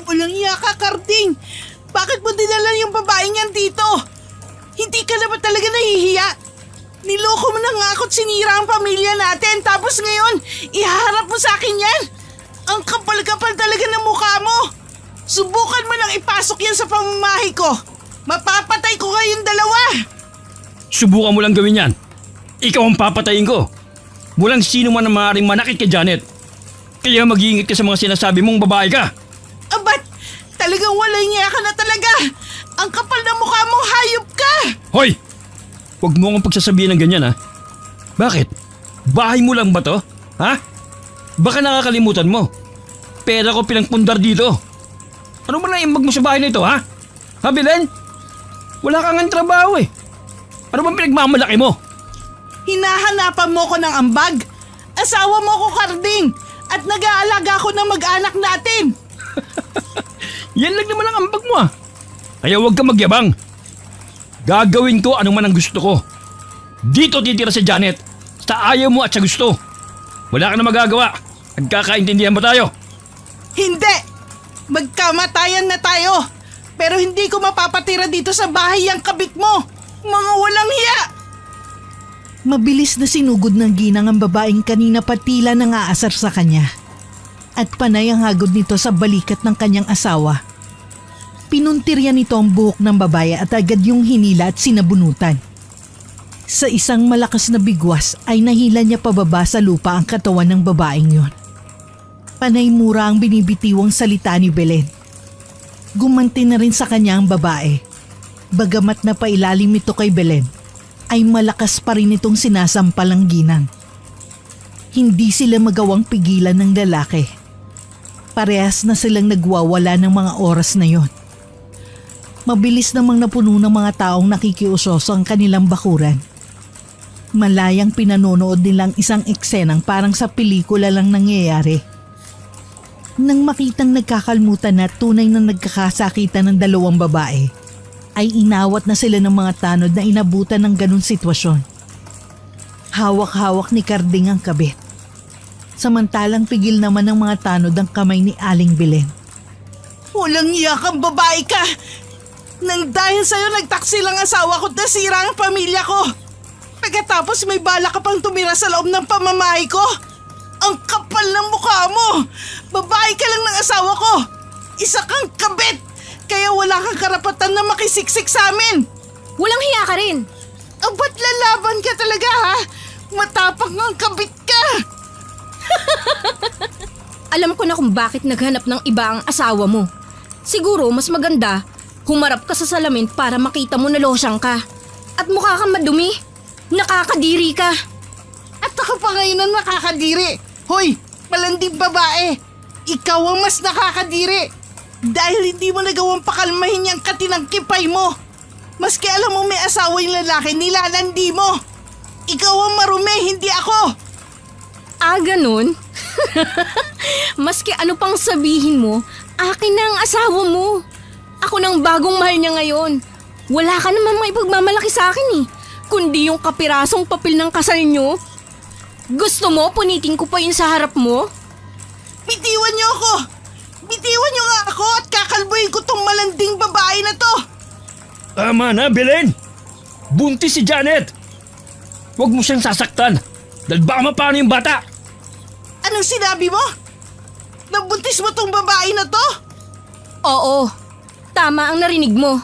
Walang iya ka, Karding. Bakit mo dinala yung babaeng yan dito? Hindi ka na ba talaga nahihiya? Niloko mo na nga ako't sinira ang pamilya natin, tapos ngayon, ihaharap mo sa akin yan? Ang kapal-kapal talaga ng mukha mo. Subukan mo lang ipasok yan sa pamamahay ko. Mapapatay ko kayong dalawa. Subukan mo lang gawin yan. Ikaw ang papatayin ko. Walang sino man ang maaaring manakit kay Janet. Kaya mag-iingat ka sa mga sinasabi mong babae ka. Abat, talagang walang niya ka na talaga. Ang kapal ng mukha mong hayop ka. Hoy! Huwag mo akong pagsasabihin ng ganyan ha. Bakit? Bahay mo lang ba to? Ha? Baka nakakalimutan mo. Pera ko pinangpundar dito. Ano ba na imbag mo sa bahay na ito ha? Ha, Belen? Wala kang ang trabaho eh. Ano bang pinagmamalaki mo? Hinahanapan mo ko ng ambag. Asawa mo ko, Karding. At nag-aalaga ko ng mag-anak natin. Yan lang naman ang ambag mo ah. Kaya huwag ka magyabang. Gagawin ko anong man ang gusto ko. Dito titira si Janet. Sa ayaw mo at sa gusto. Wala ka na magagawa. Nagkakaintindihan ba tayo? Hindi! Magkamatayan na tayo. Pero hindi ko mapapatira dito sa bahay ang kabit mo. Mga walang hiya! Mabilis na sinugod ng ginang ang babaeng kanina patila nang aasar sa kanya. At panay ang hagod nito sa balikat ng kanyang asawa. Pinuntirya nito ang buhok ng babae at agad yung hinila at sinabunutan. Sa isang malakas na bigwas ay nahila niya pababa sa lupa ang katawan ng babaeng yon. Panay mura ang binibitiwang salita ni Belen. Gumanti na rin sa kanya ang babae. Bagamat na pailalim ito kay Belen, ay malakas pa rin itong sinasampal ang ginang. Hindi sila magawang pigilan ng lalaki. Parehas na silang nagwawala ng mga oras na yon. Mabilis namang napuno ng mga taong nakikiusoso ang kanilang bakuran. Malayang pinanonood nilang isang eksenang parang sa pelikula lang nangyayari. Nang makitang nagkakalmutan na tunay na nagkakasakitan ng dalawang babae, ay inawat na sila ng mga tanod na inabutan ng ganun sitwasyon. Hawak-hawak ni Karding ang kabit. Samantalang pigil naman ng mga tanod ang kamay ni Aling Belen. Walang iya kang babae ka! Nang dahil sa'yo nagtaksi lang asawa ko at nasira ang pamilya ko. Pagkatapos may bala ka pang tumira sa loob ng pamamahay ko. Ang kapal ng mukha mo! Babae ka lang ng asawa ko! Isa kang kabit! Kaya wala kang karapatan na makisiksik sa amin! Walang hiya ka rin! Ba't lalaban ka talaga ha? Matapang ang kabit ka! Alam ko na kung bakit naghanap ng iba ang asawa mo. Siguro mas maganda, humarap ka sa salamin para makita mo na losyang ka. At mukha kang madumi. Nakakadiri ka. At ako pa ngayon ang nakakadiri. Hoy, malanding babae! Ikaw ang mas nakakadiri! Dahil hindi mo nagawang pakalmahin yung katinangkipay mo. Maski alam mo may asawa yung lalaki, nilalandi mo. Ikaw ang marumi, hindi ako. Ah, ganun? Maski ano pang sabihin mo, akin na ang asawa mo. Ako nang bagong mahal niya ngayon. Wala ka naman maipagmamalaki sa akin eh. Kundi yung kapirasong papel ng kasal niyo. Gusto mo, punitin ko pa yun sa harap mo? Bitiwan niyo ako! Bitiwan niyo nga ako at kakalbuhin ko tong malanding babae na to! Tama na, Belen! Buntis si Janet! Huwag mo siyang sasaktan dahil baka mapano yung bata! Anong sinabi mo? Nabuntis mo tong babae na to? Oo, tama ang narinig mo.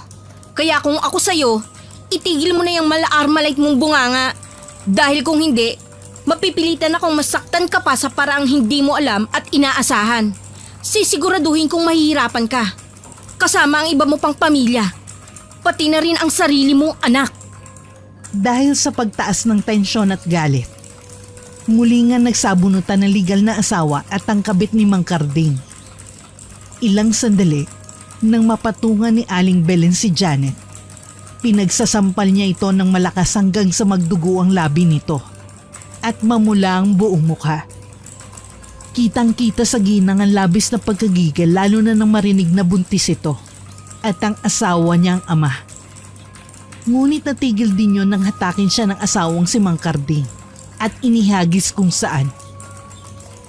Kaya kung ako sa'yo, itigil mo na yung mala-armalite mong bunganga. Dahil kung hindi, mapipilitan akong masaktan ka pa sa paraang hindi mo alam at inaasahan. Sisiguraduhin kong mahihirapan ka. Kasama ang iba mo pang pamilya. Pati na rin ang sarili mong anak. Dahil sa pagtaas ng tensyon at galit, muli nga nagsabunutan ng legal na asawa at ang kabit ni Mang Karding. Ilang sandali, nang mapatungan ni Aling Belen si Janet, pinagsasampal niya ito ng malakas hanggang sa magdugo ang labi nito at mamula ang buong mukha. Kitang-kita sa ginang ang labis na pagkagigil lalo na nang marinig na buntis ito at ang asawa niyang ama. Ngunit natigil din yun nang hatakin siya ng asawang si Mang Karding at inihagis kung saan.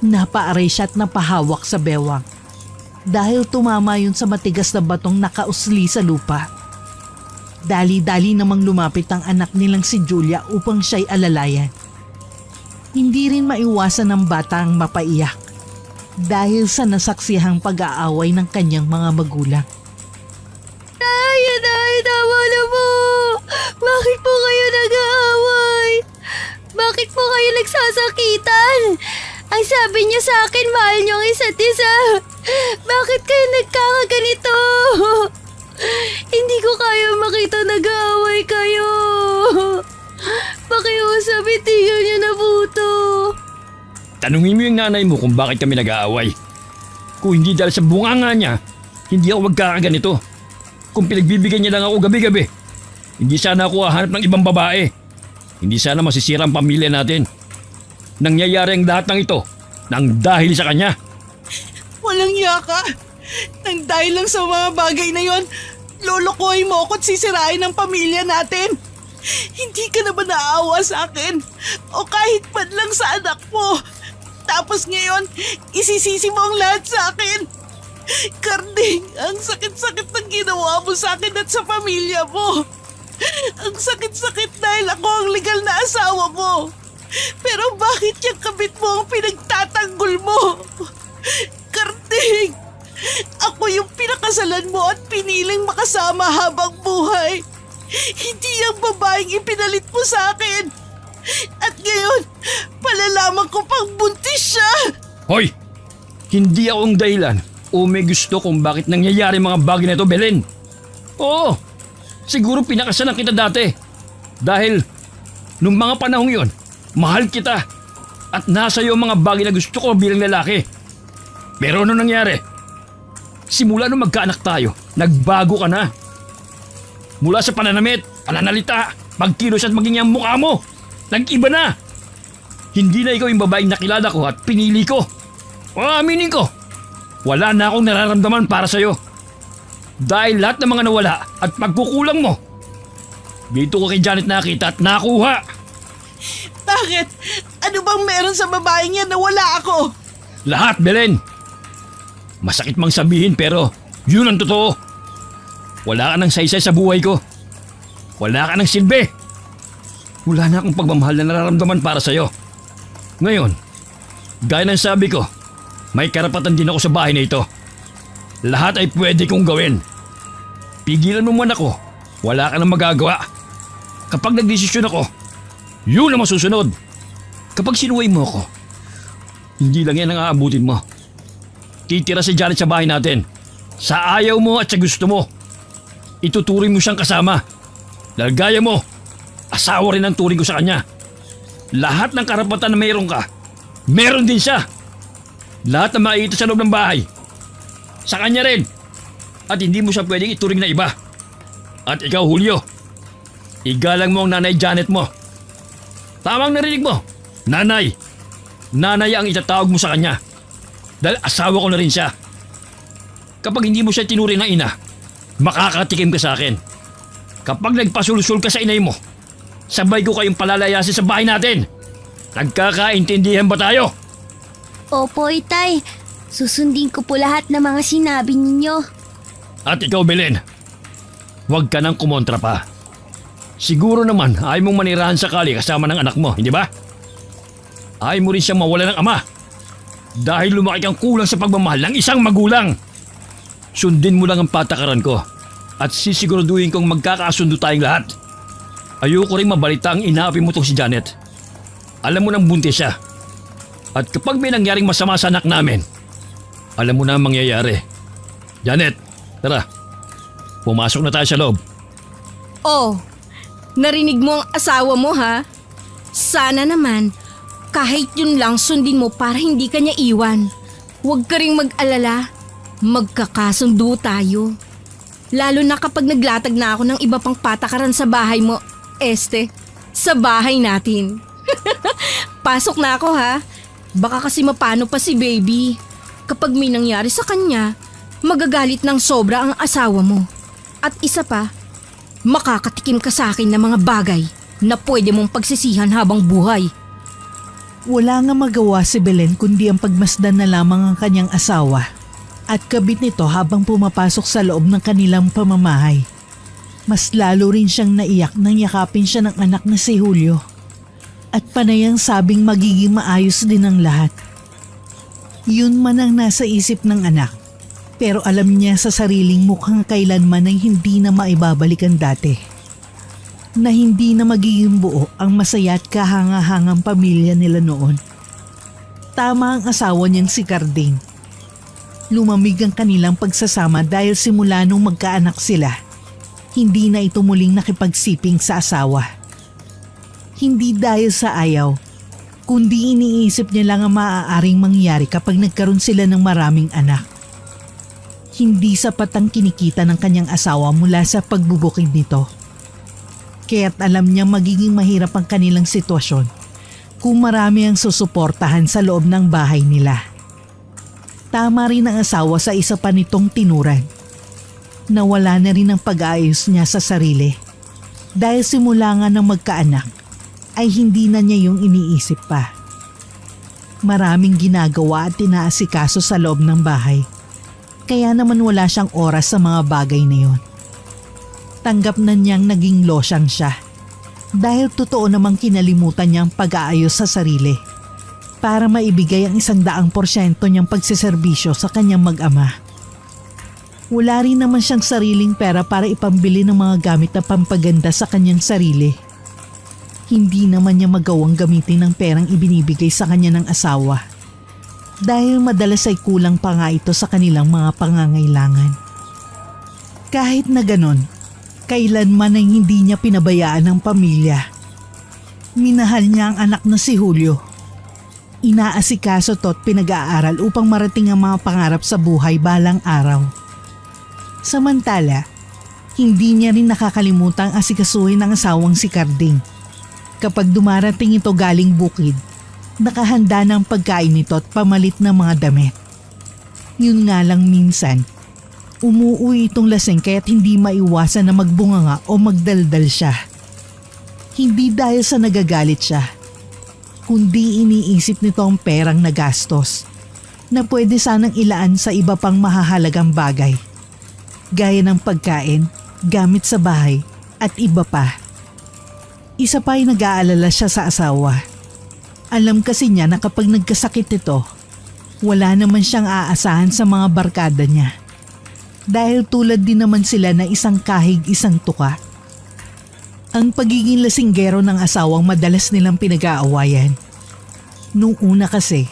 Napaaray siya at napahawak sa bewang. dahil tumama yun sa matigas na batong nakausli sa lupa. Dali-dali namang lumapit ang anak nilang si Julia upang siya'y alalayan. Hindi rin maiwasan ng bata ang mapaiyak dahil sa nasaksihang pag-aaway ng kanyang mga magulang. Nay, tama na po! Bakit po kayo nag-aaway? Bakit po kayo nagsasakitan? Ang sabi niyo sa akin, mahal niyo ang isa't isa. Bakit kayo nagkakaganito? Hindi ko kaya makita nag-aaway kayo. Pakiusap, itigil niyo na po to. Tanungin mo yung nanay mo kung bakit kami nag-aaway. Kung hindi dahil sa bunganga niya, hindi ako magkakaganito. Kung pinagbibigyan niya lang ako gabi-gabi, hindi sana ako hahanap ng ibang babae. Hindi sana masisira ang pamilya natin. Nangyayari ang lahat ng ito nang dahil sa kanya. Walang yaka. Nang dahil lang sa mga bagay na yon, lolokohin mo ako at sisirain ang pamilya natin. Hindi ka na ba naawa sa akin? O kahit man lang sa anak mo? Tapos ngayon, isisisi mo ang lahat sa akin. Karding, ang sakit-sakit ng ginawa mo sa akin at sa pamilya mo. Ang sakit-sakit dahil ako ang legal na asawa mo. Pero bakit yung kabit mo ang pinagtatanggol mo? Karding, ako yung pinakasalan mo at piniling makasama habang buhay. Hindi ang babaeng ipinalit mo sa akin. At ngayon, palalaman ko pang buntis siya. Hoy! Hindi ako ang dahilan o may gusto kung bakit nangyayari mga bagay na ito, Belen. Oo, siguro pinakasalan kita dati. Dahil nung mga panahong yon, mahal kita. At nasa iyo ang mga bagay na gusto ko bilang lalaki. Pero ano nangyari? Simula nung magkaanak tayo, nagbago ka na. Mula sa pananamit, pananalita, pagkilos at maging ang mukha mo, nag-iba na. Hindi na ikaw yung babaeng nakilala ko at pinili ko. O aminin ko, wala na akong nararamdaman para sa'yo. Dahil lahat ng mga nawala at pagkukulang mo, dito ko kay Janet nakita at nakuha. Bakit? Ano bang meron sa babaeng yan na wala ako? Lahat, Belen. Masakit mang sabihin pero yun ang totoo. Wala ka ng saysay sa buhay ko. Wala ka ng silbi. Wala na akong pagmamahal na nararamdaman para sa'yo. Ngayon, gaya ng sabi ko, may karapatan din ako sa bahay na ito. Lahat ay pwede kong gawin. Pigilan mo man ako, wala ka nang magagawa. Kapag nagdesisyon ako, yun ang masusunod. Kapag sinuway mo ako, hindi lang yan ang aabutin mo. Titira si Janet sa bahay natin. Sa ayaw mo at sa gusto mo. Ituturing mo siyang kasama. Dahil gaya mo, asawa rin ang turing ko sa kanya. Lahat ng karapatan na mayroon ka, meron din siya. Lahat na makikita sa loob ng bahay, sa kanya rin. At hindi mo siya pwedeng ituring na iba. At ikaw, Julio, igalang mo ang nanay Janet mo. Tamang narinig mo, nanay. Nanay ang itatawag mo sa kanya. Dahil asawa ko na rin siya. Kapag hindi mo siya tinuring na ina, makakatikim ka sa akin. Kapag nagpasulsul ka sa inay mo, sabay ko kayong palalayasin sa bahay natin. Nagkakaintindihan ba tayo? Opo, Itay. Susundin ko po lahat ng mga sinabi ninyo. At ikaw, Belen, huwag ka nang kumontra pa. Siguro naman ayaw mong manirahan sakali kasama ng anak mo, hindi ba? Ayaw mo rin siyang mawala ng ama. Dahil lumaki kang kulang sa pagmamahal ng isang magulang. Sundin mo lang ang patakaran ko at sisiguraduhin kong magkakasundo tayong lahat. Ayoko rin mabalita ang inaapi mo tong si Janet. Alam mo nang buntis siya. At kapag may nangyaring masama sa anak namin, alam mo na ang mangyayari. Janet, tara. Pumasok na tayo sa loob. Oh, narinig mo ang asawa mo ha? Sana naman, kahit yun lang sundin mo para hindi ka niya iwan. Huwag ka ring mag-alala. Magkakasundo tayo. Lalo na kapag naglatag na ako ng iba pang patakaran sa bahay mo. Sa bahay natin. Pasok na ako ha. Baka kasi mapano pa si baby. Kapag may nangyari sa kanya, magagalit ng sobra ang asawa mo. At isa pa, makakatikim ka sa akin ng mga bagay na pwede mong pagsisihan habang buhay. Wala nga magawa si Belen kundi ang pagmasdan na lamang ang kanyang asawa. at kabit nito habang pumapasok sa loob ng kanilang pamamahay. Mas lalo rin siyang naiyak nang yakapin siya ng anak na si Julio. At panayang sabing magiging maayos din ang lahat. Yun man ang nasa isip ng anak. Pero alam niya sa sariling mukhang kailanman ay hindi na maibabalik ang dati. Na hindi na magiging buo ang masaya at kahanga-hangang pamilya nila noon. Tama ang asawa niyang si Carding. Lumamig ang kanilang pagsasama dahil simula nung magkaanak sila, hindi na ito muling nakipagsiping sa asawa. Hindi dahil sa ayaw, kundi iniisip niya lang ang maaaring mangyari kapag nagkaroon sila ng maraming anak. Hindi sapat ang kinikita ng kanyang asawa mula sa pagbubukid nito. Kaya't alam niya magiging mahirap ang kanilang sitwasyon kung marami ang susuportahan sa loob ng bahay nila. Tama rin ang asawa sa isa pa nitong tinuran. Nawala na rin ang pag-aayos niya sa sarili. Dahil simula nga ng magkaanak ay hindi na niya yung iniisip pa. Maraming ginagawa at tinaasikaso sa loob ng bahay. Kaya naman wala siyang oras sa mga bagay na yon. Tanggap na niyang naging losyang siya. Dahil totoo namang kinalimutan niya ang pag-aayos sa sarili para maibigay ang 100% niyang pagsiservisyo sa kanyang mag-ama. Wala rin naman siyang sariling pera para ipambili ng mga gamit na pampaganda sa kanyang sarili. Hindi naman niya magawang gamitin ang perang ibinibigay sa kanya ng asawa dahil madalas ay kulang pa nga ito sa kanilang mga pangangailangan. Kahit na ganon, kailanman ay hindi niya pinabayaan ang pamilya. Minahal niya ang anak na si Julio. Inaasikaso to at pinag-aaral upang marating ang mga pangarap sa buhay balang araw. Samantala, hindi niya rin nakakalimutang asikasuhin ang asawang si Carding. Kapag dumarating ito galing bukid, nakahanda ng pagkain nito at pamalit ng mga damit. Yun nga lang minsan, umuwi itong lasing kaya't hindi maiwasan na magbunganga o magdaldal siya. Hindi dahil sa nagagalit siya, kundi iniisip nito ang perang nagastos na pwede sanang ilaan sa iba pang mahahalagang bagay. Gaya ng pagkain, gamit sa bahay at iba pa. Isa pa ay nag-aalala siya sa asawa. Alam kasi niya na kapag nagkasakit ito, wala naman siyang aasahan sa mga barkada niya. Dahil tulad din naman sila na isang kahig isang tuka. Ang pagiging lasinggero ng asawang madalas nilang pinag-aawayan. Nung una kasi,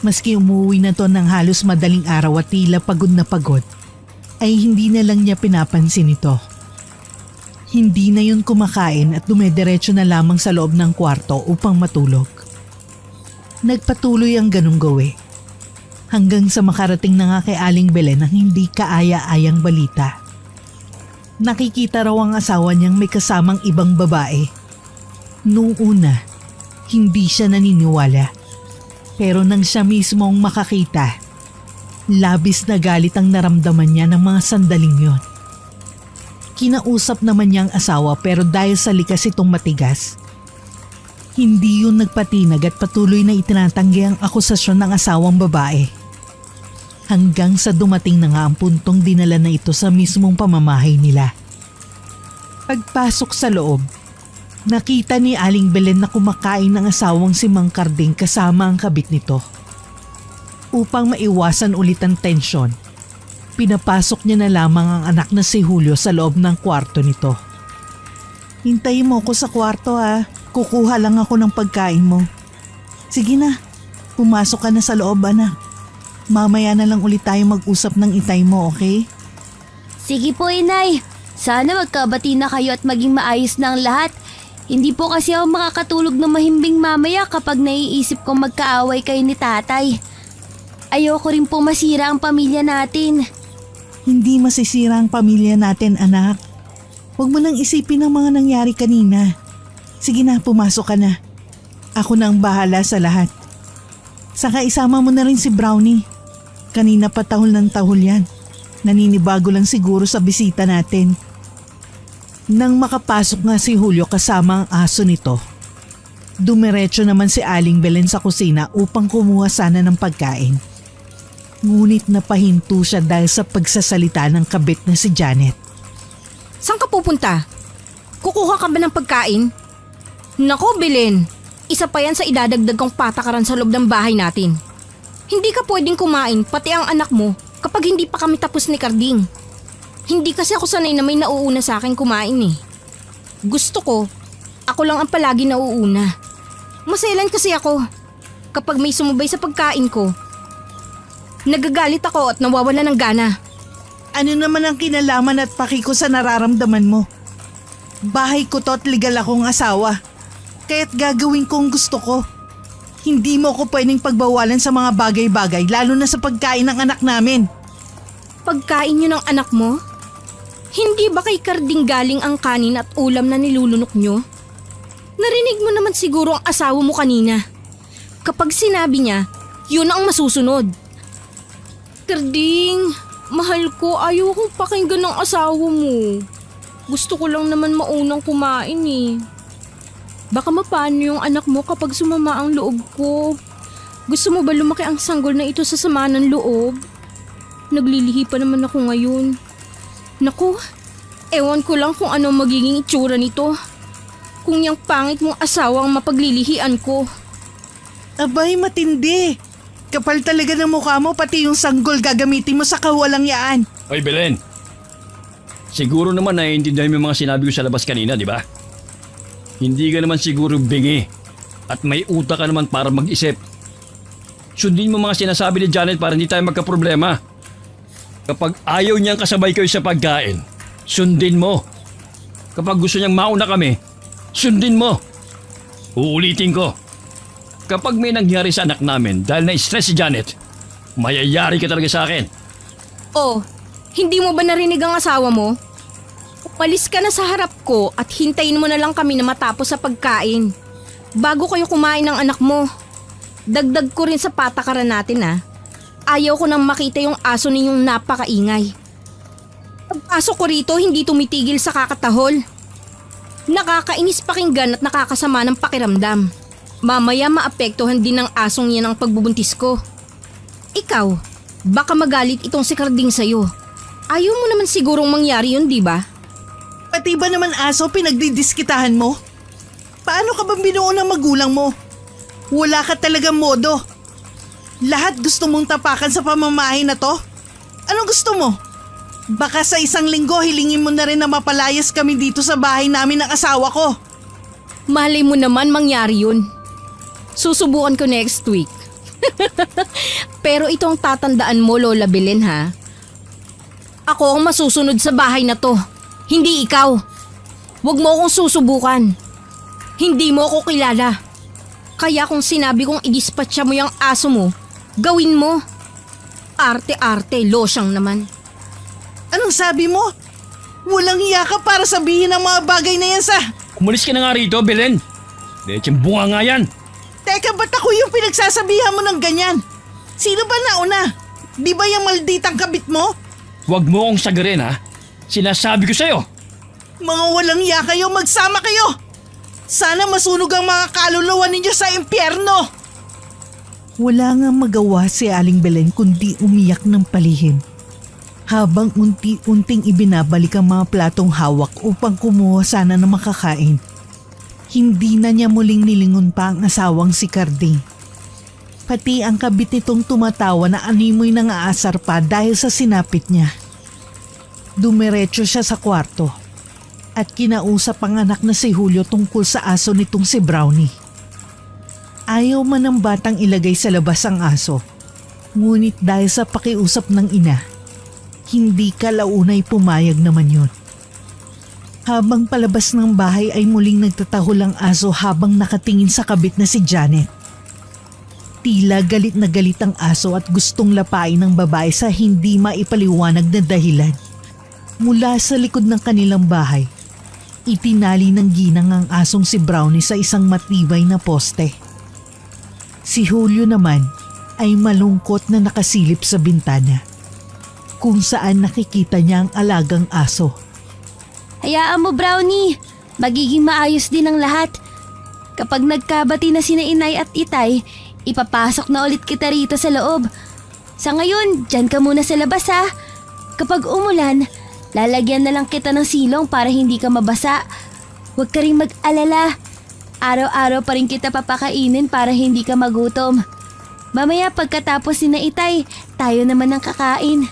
maski umuwi na to ng halos madaling araw at tila pagod na pagod, ay hindi na lang niya pinapansin ito. Hindi na yun kumakain at dumediretso na lamang sa loob ng kwarto upang matulog. Nagpatuloy ang ganung gawi. Hanggang sa makarating na nga kay Aling Belen ang hindi kaaya-ayang balita. Nakikita raw ang asawa niyang may kasamang ibang babae. Noong una, hindi siya naniniwala. Pero nang siya mismo ang makakita, labis na galit ang naramdaman niya ng mga sandaling yon. Kinausap naman niya ang asawa pero dahil sa likas itong matigas, hindi yun nagpatinag at patuloy na itinatanggi ang akusasyon ng asawang babae. Hanggang sa dumating na nga ang puntong dinala na ito sa mismong pamamahay nila. Pagpasok sa loob, nakita ni Aling Belen na kumakain ng asawang si Mang Carding kasama ang kabit nito. Upang maiwasan ulit ang tensyon, pinapasok niya na lamang ang anak na si Julio sa loob ng kwarto nito. Hintayin mo ko sa kwarto ha, kukuha lang ako ng pagkain mo. Sige na, pumasok ka na sa loob anak. Mamaya na lang ulit tayo mag-usap ng itay mo, okay? Sige po, inay. Sana magkabati na kayo at maging maayos na ang lahat. Hindi po kasi ako makakatulog ng mahimbing mamaya kapag naiisip kong magkaaway kayo ni tatay. Ayoko rin po masira ang pamilya natin. Hindi masisira ang pamilya natin, anak. Huwag mo nang isipin ang mga nangyari kanina. Sige na, pumasok ka na. Ako na ang bahala sa lahat. Saka isama mo na rin si Brownie. Kanina pa tahol ng tahol yan. Naninibago lang siguro sa bisita natin. Nang makapasok nga si Julio kasama ang aso nito, dumiretso naman si Aling Belen sa kusina upang kumuha sana ng pagkain. Ngunit napahinto siya dahil sa pagsasalita ng kabit na si Janet. Saan ka pupunta? Kukuha ka ba ng pagkain? Nako, Belen. Isa pa yan sa idadagdag kong patakaran sa loob ng bahay natin. Hindi ka pwedeng kumain, pati ang anak mo, kapag hindi pa kami tapos ni Carding. Hindi kasi ako sanay na may nauuna sa akin kumain eh. Gusto ko, ako lang ang palagi nauuna. Maselan kasi ako. Kapag may sumubay sa pagkain ko, nagagalit ako at nawawala ng gana. Ano naman ang kinalaman at paki ko sa nararamdaman mo? Bahay ko to at legal akong asawa. Kaya't gagawin ko ang gusto ko. Hindi mo ko pwedeng pagbawalan sa mga bagay-bagay, lalo na sa pagkain ng anak namin. Pagkain nyo ng anak mo? Hindi ba kay Carding galing ang kanin at ulam na nilulunok nyo? Narinig mo naman siguro ang asawa mo kanina. Kapag sinabi niya, yun ang masusunod. Carding, mahal ko, ayaw kong pakinggan ng asawa mo. Gusto ko lang naman maunang kumain eh. Baka mapano yung anak mo kapag sumama ang loob ko. Gusto mo ba lumaki ang sanggol na ito sa sama ng loob? Naglilihi pa naman ako ngayon. Naku, ewan ko lang kung ano magiging itsura nito. Kung yung pangit mong asawa ang mapaglilihian ko. Abay, matindi. Kapal talaga ng mukha mo, pati yung sanggol gagamitin mo sa kawalangyaan. Oy, Belen. Siguro naman naiintindihan mo yung mga sinabi ko sa labas kanina, di ba? Hindi ka naman siguro bingi at may utak ka naman para mag-isip. Sundin mo mga sinasabi ni Janet para hindi tayo magkaproblema. Kapag ayaw niyang kasabay kayo sa pagkain, sundin mo. Kapag gusto niyang mauna kami, sundin mo. Uulitin ko. Kapag may nangyari sa anak namin dahil na-stress si Janet, mayayari ka talaga sa akin. Oh, hindi mo ba narinig ang asawa mo? Umalis ka na sa harap ko at hintayin mo na lang kami na matapos sa pagkain. Bago kayo kumain ng anak mo. Dagdag ko rin sa patakaran natin ah. Ayaw ko nang makita yung aso ninyong napakaingay. Pagpasok ko rito, hindi tumitigil sa kakatahol. Nakakainis pakinggan at nakakasama ng pakiramdam. Mamaya maapektuhan din ng asong yan ang pagbubuntis ko. Ikaw, baka magalit itong si Carding sa'yo. Ayaw mo naman sigurong mangyari yun, di ba? Pati ba naman aso pinagdidiskitahan mo? Paano ka bang binuo ng magulang mo? Wala ka talagang modo. Lahat gusto mong tapakan sa pamamahay na to? Anong gusto mo? Baka sa isang linggo hilingin mo na rin na mapalayas kami dito sa bahay namin ng asawa ko. Malay mo naman mangyari yun. Susubukan ko next week. Pero itong tatandaan mo, Lola Belen ha. Ako ang masusunod sa bahay na to. Hindi ikaw. Huwag mo akong susubukan. Hindi mo ako kilala. Kaya kung sinabi kong i-dispatcha mo yung aso mo, gawin mo. Arte-arte, losyang naman. Anong sabi mo? Walang hiya ka para sabihin ang mga bagay na yan sa... Umalis ka na nga rito, Belen. Lecheng bunga nga yan. Teka, ba't ako yung pinagsasabihan mo ng ganyan? Sino ba nauna? Di ba yung malditang kabit mo? Huwag mo akong sagarin ha. Sinasabi ko sa'yo. Mga walang hiya kayo, magsama kayo! Sana masunog ang mga kaluluwa ninyo sa impyerno! Wala nga magawa si Aling Belen kundi umiyak ng palihim. Habang unti-unting ibinabalik ang mga platong hawak upang kumuha sana ng makakain. Hindi na niya muling nilingon pa ang asawang si Carding. Pati ang kabit nitong tumatawa na animoy nang aasar pa dahil sa sinapit niya. Dumiretso siya sa kwarto at kinausap ang anak na si Julio tungkol sa aso nitong si Brownie. Ayaw man ng batang ilagay sa labas ang aso, ngunit dahil sa pakiusap ng ina, hindi kalaunay pumayag naman yun. Habang palabas ng bahay ay muling nagtatahol ang aso habang nakatingin sa kabit na si Janet. Tila galit na galit ang aso at gustong lapain ng babae sa hindi maipaliwanag na dahilan. Mula sa likod ng kanilang bahay, itinali ng ginang ang asong si Brownie sa isang matibay na poste. Si Julio naman ay malungkot na nakasilip sa bintana, kung saan nakikita niya ang alagang aso. Hayaan mo, Brownie. Magiging maayos din ang lahat. Kapag nagkabati na sina Inay at Itay, ipapasok na ulit kita rito sa loob. Sa ngayon, dyan ka muna sa labas ha. Kapag umulan, lalagyan na lang kita ng silong para hindi ka mabasa. Huwag ka rin mag-alala. Araw-araw pa rin kita papakainin para hindi ka magutom. Mamaya pagkatapos ni na Itay, tayo naman ang kakain.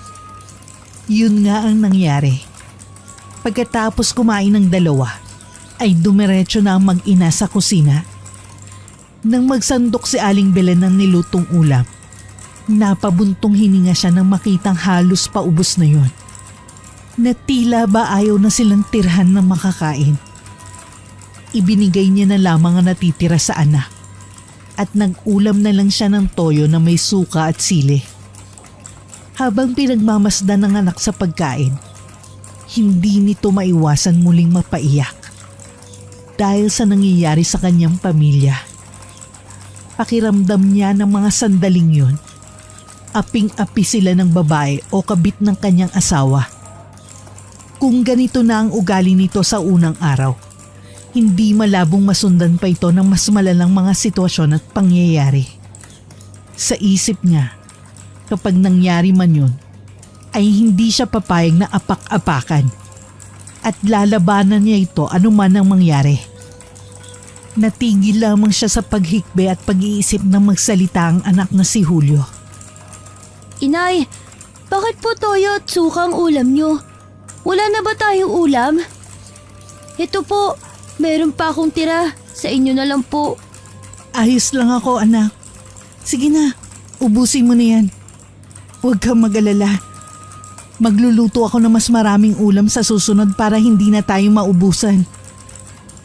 Yun nga ang nangyari. Pagkatapos kumain ng dalawa, ay dumiretso na ang mag-ina sa kusina. Nang magsandok si Aling Belen ng nilutong ulam, napabuntong hininga siya nang makitang halos paubos na yon. Na tila ba ayaw na silang tirhan ng makakain. Ibinigay niya na lamang ang natitira sa anak at nag-ulam na lang siya ng toyo na may suka at sili. Habang pinagmamasdan ng anak sa pagkain, hindi nito maiwasan muling mapaiyak dahil sa nangyayari sa kanyang pamilya. Pakiramdam niya ng mga sandaling yun, aping-api sila ng babae o kabit ng kanyang asawa. Kung ganito na ang ugali nito sa unang araw, hindi malabong masundan pa ito ng mas malalang mga sitwasyon at pangyayari. Sa isip niya, kapag nangyari man yun, ay hindi siya papayag na apak-apakan at lalabanan niya ito anuman ang mangyari. Natigil lamang siya sa paghikbe at pag-iisip na magsalita ang anak na si Julio. Inay, bakit po toyo at suka ang ulam nyo? Wala na ba tayong ulam? Ito po, meron pa akong tira. Sa inyo na lang po. Ayos lang ako, anak. Sige na, ubusin mo na yan. Huwag kang mag-alala. Magluluto ako ng mas maraming ulam sa susunod para hindi na tayo maubusan.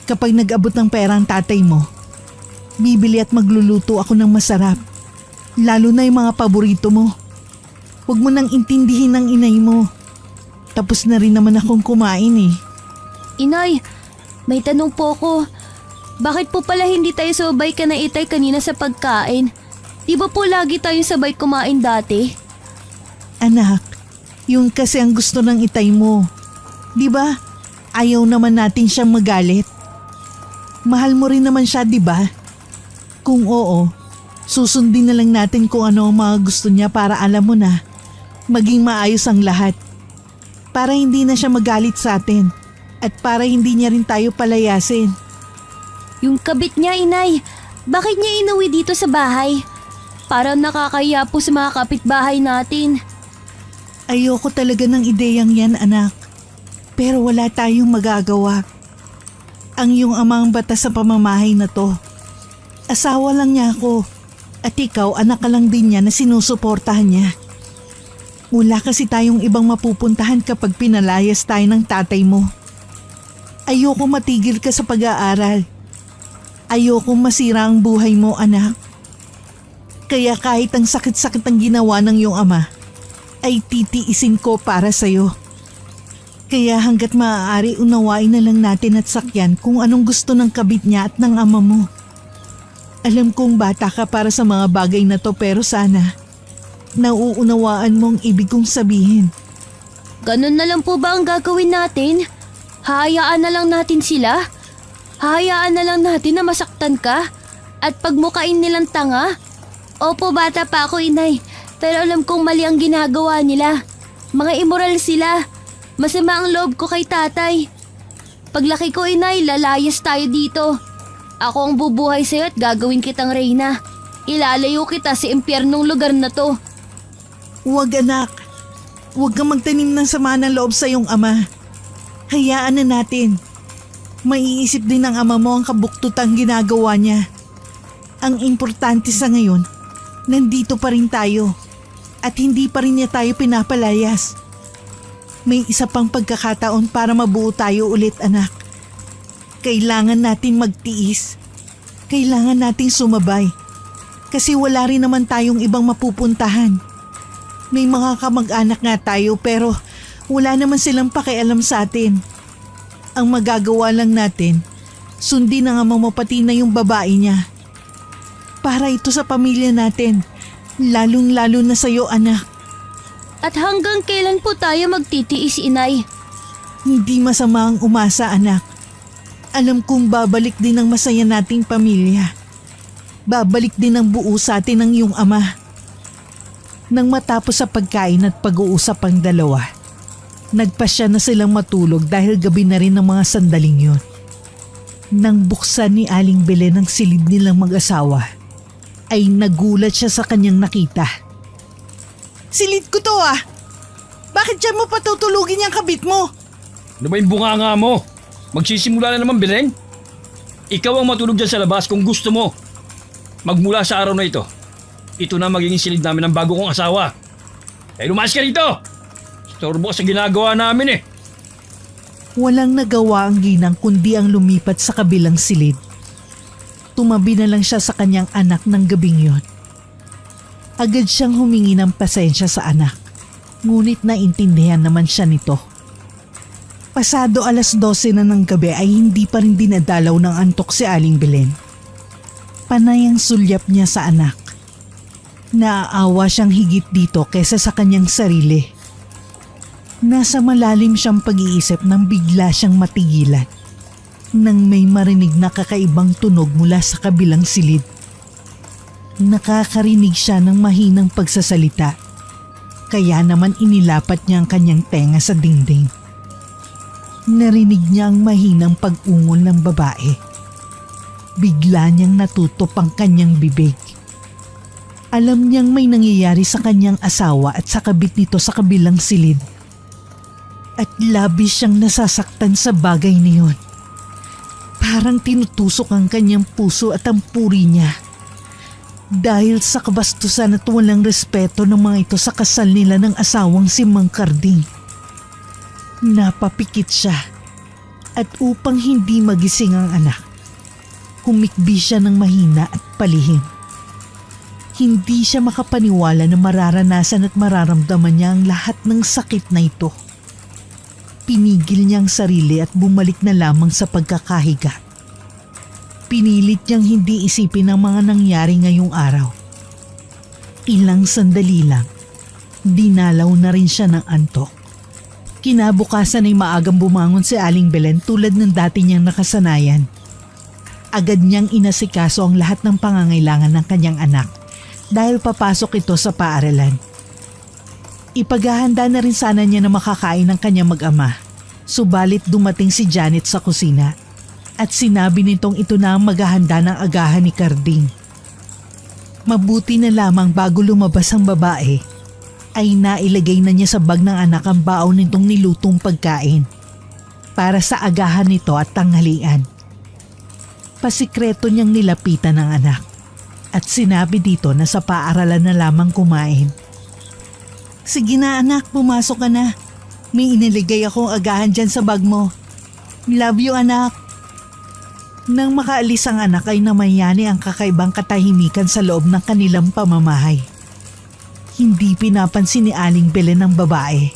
Kapag nag-abot ng pera ang tatay mo, bibili at magluluto ako ng masarap. Lalo na yung mga paborito mo. Huwag mo nang intindihin ng inay mo. Tapos na rin naman akong kumain eh. Inay, may tanong po ako. Bakit po pala hindi tayo sabay ka na Itay kanina sa pagkain? Di ba po lagi tayo sabay kumain dati? Anak, yun kasi ang gusto ng itay mo. Di ba? Ayaw naman natin siyang magalit. Mahal mo rin naman siya, di ba? Kung oo, susundin na lang natin kung ano ang mga gusto niya para alam mo na maging maayos ang lahat. Para hindi na siya magalit sa atin at para hindi niya rin tayo palayasin. Yung kabit niya, Inay, bakit niya inuwi dito sa bahay? Parang nakakaya po sa mga kapitbahay natin. Ayoko talaga ng ideyang yan, anak. Pero wala tayong magagawa. Ang iyong amang batas sa pamamahay na to. Asawa lang niya ako. At ikaw, anak ka lang din niya na sinusuportahan niya. Wala kasi tayong ibang mapupuntahan kapag pinalayas tayo ng tatay mo. Ayoko matigil ka sa pag-aaral. Ayoko masira ang buhay mo, anak. Kaya kahit ang sakit-sakit ang ginawa ng iyong ama, ay titiisin ko para sa'yo. Kaya hanggat maaari unawain na lang natin at sakyan kung anong gusto ng kabit niya at ng ama mo. Alam kong bata ka para sa mga bagay na to pero sana nauunawaan mong ibig kong sabihin. Ganun na lang po ba ang gagawin natin? Hayaan na lang natin sila? Hayaan na lang natin na masaktan ka? At pagmukain nilang tanga? Opo, bata pa ako, Inay. Pero alam kong mali ang ginagawa nila. Mga immoral sila. Masama ang loob ko kay tatay. Paglaki ko, Inay, lalayas tayo dito. Ako ang bubuhay sa'yo at gagawin kitang reyna. Ilalayo kita sa impyernong lugar na to. Huwag, anak. Huwag kang magtanim ng sama ng loob sa iyong ama. Hayaan na natin. Maiisip din ng ama mo ang kabuktutang ginagawa niya. Ang importante sa ngayon, nandito pa rin tayo. At hindi pa rin niya tayo pinapalayas. May isa pang pagkakataon para mabuo tayo ulit, anak. Kailangan nating magtiis. Kailangan nating sumabay. Kasi wala rin naman tayong ibang mapupuntahan. May mga kamag-anak nga tayo pero wala naman silang pakialam sa atin. Ang magagawa lang natin, sundin ang ama mo pati na yung babae niya. Para ito sa pamilya natin, lalong-lalo na sa'yo, anak. At hanggang kailan po tayo magtitiis, Inay? Hindi masama ang umasa, anak. Alam kong babalik din ang masaya nating pamilya. Babalik din ang buo sa atin ng iyong ama. Nang matapos sa pagkain at pag-uusap ang dalawa, nagpasya na silang matulog dahil gabi na rin ng mga sandaling yun. Nang buksan ni Aling Belen ang silid nilang mag-asawa, ay nagulat siya sa kanyang nakita. Silid ko to ah! Bakit dyan mo patutulugin yung kabit mo? Ano ba yung bunganga mo? Magsisimula na naman, Belen. Ikaw ang matulog dyan sa labas kung gusto mo. Magmula sa araw na ito, ito na magiging silid namin ng bago kong asawa. Kaya lumayas ka rito! Storbo ka sa ginagawa namin eh. Walang nagawa ang ginang kundi ang lumipat sa kabilang silid. Tumabi na lang siya sa kanyang anak ng gabing yon. Agad siyang humingi ng pasensya sa anak, ngunit naintindihan naman siya nito. Pasado 12:00 na ng gabi ay hindi pa rin dinadalaw ng antok si Aling Belen. Panay ang sulyap niya sa anak. Naaawa siyang higit dito kaysa sa kanyang sarili. Nasa malalim siyang pag-iisip nang bigla siyang matigilan nang may marinig na kakaibang tunog mula sa kabilang silid. Nakakarinig siya ng mahinang pagsasalita, kaya naman inilapat niya ang kanyang tenga sa dingding. Narinig niya ang mahinang pag-ungol ng babae. Bigla niyang natutop ang kanyang bibig. Alam niyang may nangyayari sa kanyang asawa at sa kabit nito sa kabilang silid. At labis siyang nasasaktan sa bagay na yun. Parang tinutusok ang kanyang puso at ang puri niya. Dahil sa kabastusan at walang respeto ng mga ito sa kasal nila ng asawang si Mang Karding. Napapikit siya at upang hindi magising ang anak, humikbi siya ng mahina at palihim. Hindi siya makapaniwala na mararanasan at mararamdaman niya ang lahat ng sakit na ito. Pinigil niya ang sarili at bumalik na lamang sa pagkakahiga. Pinilit niyang hindi isipin ang mga nangyari ngayong araw. Ilang sandali lang, dinalaw na rin siya ng antok. Kinabukasan ay maagang bumangon si Aling Belen tulad ng dati niyang nakasanayan. Agad niyang inasikaso ang lahat ng pangangailangan ng kanyang anak dahil papasok ito sa paaralan. Ipaghahanda na rin sana niya na makakain ng kanyang mag-ama, subalit dumating si Janet sa kusina at sinabi nitong ito na ang maghahanda ng agahan ni Karding. Mabuti na lamang bago lumabas ang babae, ay nailagay na niya sa bag ng anak ang baon nitong nilutong pagkain para sa agahan nito at tanghalian. Pasikreto niyang nilapitan ng anak at sinabi dito na sa paaralan na lamang kumain. Sige na anak, pumasok ka na. May iniligay akong agahan dyan sa bag mo. Love you anak. Nang makaalis ang anak ay namayani ang kakaibang katahimikan sa loob ng kanilang pamamahay. Hindi pinapansin ni Aling Belen ang babae.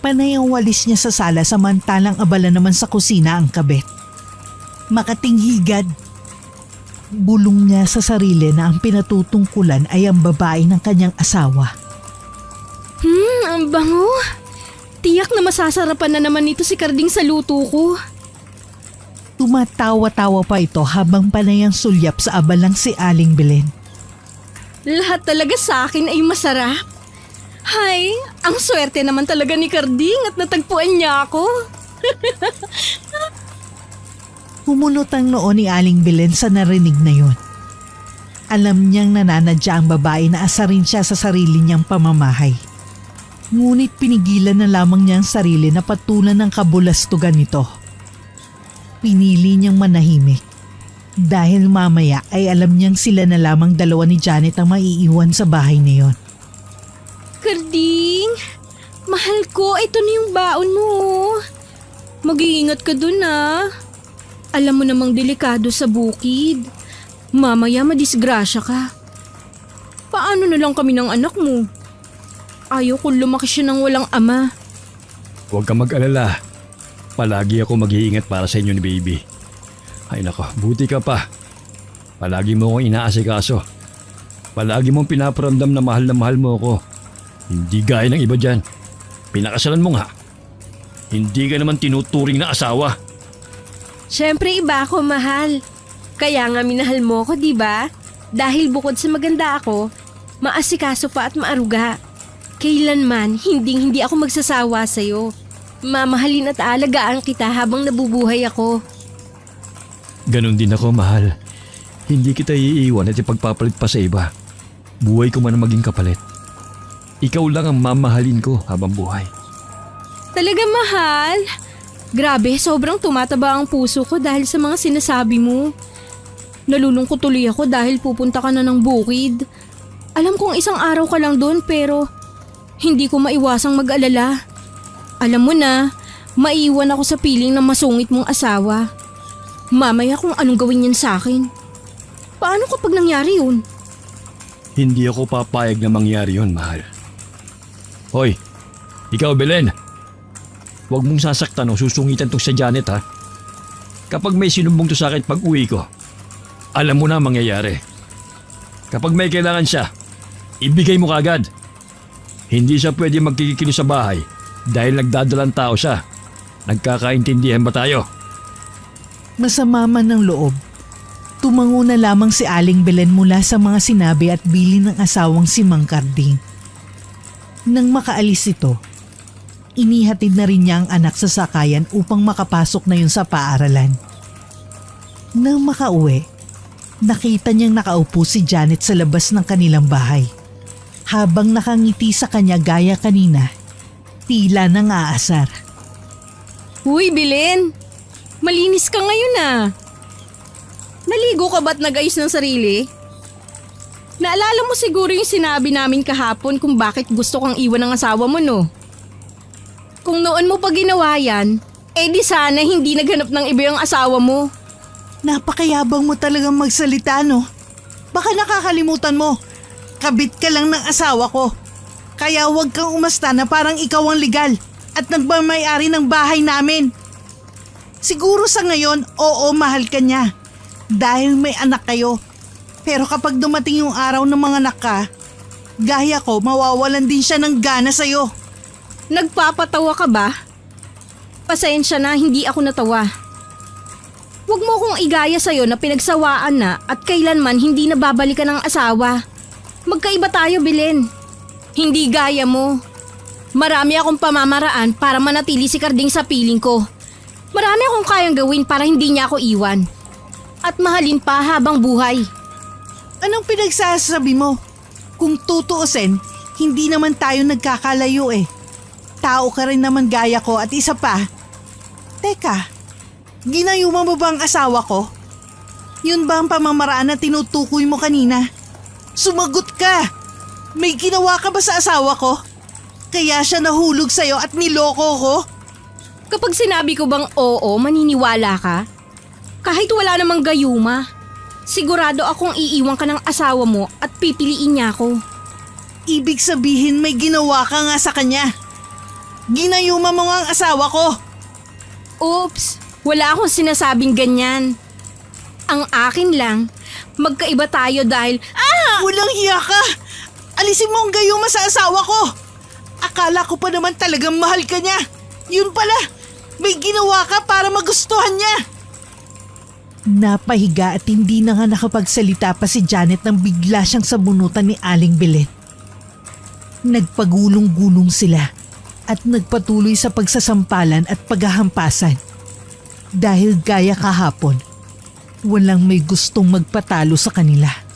Panay ang walis niya sa sala samantalang abala naman sa kusina ang kabit. Makating higad. Bulong niya sa sarili na ang pinatutungkulan ay ang babae ng kanyang asawa. Ang bango. Tiyak na masasarapan na naman ito si Karding sa luto ko. Tumatawa-tawa pa ito habang panay ang sulyap sa abalang si Aling Belen. Lahat talaga sa akin ay masarap. Hay, ang swerte naman talaga ni Karding at natagpuan niya ako. Humunot ang noo ni Aling Belen sa narinig na yon. Alam niyang nananadya ang babae na asarin siya sa sarili niyang pamamahay. Ngunit pinigilan na lamang niya ang sarili na patulan ng kabulastugan nito. Pinili niyang manahimik dahil mamaya ay alam niyang sila na lamang dalawa ni Janet ang maiiwan sa bahay na yon. Karding, mahal ko, ito na yung baon mo. Mag-iingat ka dun ah. Alam mo namang delikado sa bukid. Mamaya madisgrasya ka. Paano na lang kami ng anak mo? Ayaw kong lumaki siya ng walang ama. Huwag kang mag-alala. Palagi ako mag-iingat para sa inyo ni baby. Ay nako, buti ka pa. Palagi mo akong inaasikaso. Palagi mong pinaparamdam na mahal mo ako. Hindi gaya ng iba dyan. Pinakasalan mo nga. Hindi ka naman tinuturing na asawa. Siyempre iba ako, mahal. Kaya nga minahal mo ko, di ba? Dahil bukod sa maganda ako, Maasikaso pa at maaruga. Kailanman, hindi ako magsasawa sa'yo. Mamahalin at aalagaan kita habang nabubuhay ako. Ganon din ako, mahal. Hindi kita iiwan at ipagpapalit pa sa iba. Buhay ko man ang maging kapalit. Ikaw lang ang mamahalin ko habang buhay. Talaga mahal? Grabe, sobrang tumataba ang puso ko dahil sa mga sinasabi mo. Nalulungkot tuloy ako dahil pupunta ka na ng bukid. Alam kong isang araw ka lang doon pero hindi ko maiwasang mag-alala. Alam mo na, maiwan ako sa piling ng masungit mong asawa. Mamaya kung anong gawin niyan sa akin. Paano kapag nangyari yun? Hindi ako papayag na mangyari yun, mahal. Hoy, ikaw Belen. Huwag mong sasaktan o susungitan to sa Janet ha. Kapag may sinumbong to sa akin pag uwi ko, alam mo na ang mangyayari. Kapag may kailangan siya, ibigay mo kagad. Hindi siya pwede magkikilos sa bahay dahil nagdadalang tao siya. Nagkakaintindihan ba tayo? Masama man ng loob. Tumango na lamang si Aling Belen mula sa mga sinabi at bilin ng asawang si Mang Karding. Nang makaalis ito, inihatid na rin niya ang anak sa sakayan upang makapasok na yun sa paaralan. Nang makauwi, nakita niyang nakaupo si Janet sa labas ng kanilang bahay. Habang nakangiti sa kanya gaya kanina, tila nang aasar. Uy, Belen! Malinis ka ngayon ah. Naligo ka ba't nag-ayos ng sarili? Naalala mo siguro yung sinabi namin kahapon kung bakit gusto kang iwan ng asawa mo, no? Kung noon mo pa ginawa yan, di sana hindi naghanap ng iba yung asawa mo. Napakayabang mo talagang magsalita, no? Baka nakakalimutan mo. Kabit ka lang ng asawa ko. Kaya huwag kang umasta na parang ikaw ang legal at nagmamayari ng bahay namin. Siguro sa ngayon, oo, mahal ka niya. Dahil may anak kayo. Pero kapag dumating yung araw ng mga anak ka, gaya ko, mawawalan din siya ng gana sa'yo. Nagpapatawa ka ba? Pasensya na, hindi ako natawa. Huwag mo kong igaya sa'yo na pinagsawaan na at kailanman hindi nababalikan ng asawa. Magkaiba tayo, Belen. Hindi gaya mo. Marami akong pamamaraan para manatili si Karding sa piling ko. Marami akong kayang gawin para hindi niya ako iwan. At mahalin pa habang buhay. Anong pinagsasabi mo? Kung tutuusin, hindi naman tayo nagkakalayo eh. Tao ka rin naman gaya ko at isa pa. Teka, ginayuma mo ba ang asawa ko? Yun ba ang pamamaraan na tinutukoy mo kanina? Sumagot ka! May ginawa ka ba sa asawa ko? Kaya siya nahulog sa'yo at niloko ko? Kapag sinabi ko bang oo, maniniwala ka? Kahit wala namang gayuma, sigurado akong iiwan ka ng asawa mo at pipiliin niya ako. Ibig sabihin may ginawa ka nga sa kanya. Ginayuma mo nga ang asawa ko. Oops, wala akong sinasabing ganyan. Ang akin lang, magkaiba tayo dahil… Walang hiya ka! Alisin mo ang gayuma sa asawa ko! Akala ko pa naman talagang mahal ka niya. Yun pala, may ginawa ka para magustuhan niya. Napahiga at hindi na nga nakapagsalita pa si Janet nang bigla siyang sabunutan ni Aling Belen. Nagpagulong-gulong sila at nagpatuloy sa pagsasampalan at paghahampasan. Dahil gaya kahapon, walang may gustong magpatalo sa kanila.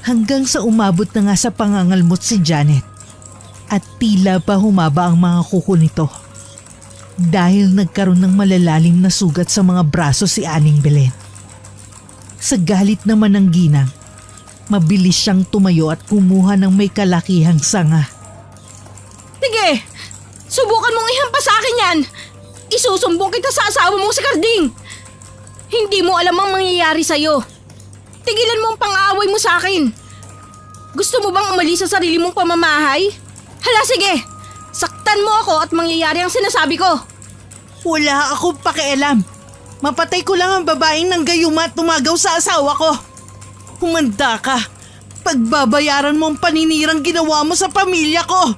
Hanggang sa umabot na nga sa pangangalmot si Janet at tila pa humaba ang mga kuko nito. Dahil nagkaroon ng malalalim na sugat sa mga braso si Aling Belen. Sa galit naman ng ginang, mabilis siyang tumayo at kumuha ng may kalakihang sanga. Sige, subukan mong ihampas sa akin yan. Isusumbong kita sa asawa mong si Karding. Hindi mo alam ang mangyayari sa'yo. Tigilan mo ang pang-aaway mo sa akin. Gusto mo bang umalis sa sarili mong pamamahay? Hala sige, saktan mo ako at mangyayari ang sinasabi ko. Wala akong pakialam. Mapatay ko lang ang babaeng ng gayuma at tumagaw sa asawa ko. Humanda ka. Pagbabayaran mo ang paninirang ginawa mo sa pamilya ko.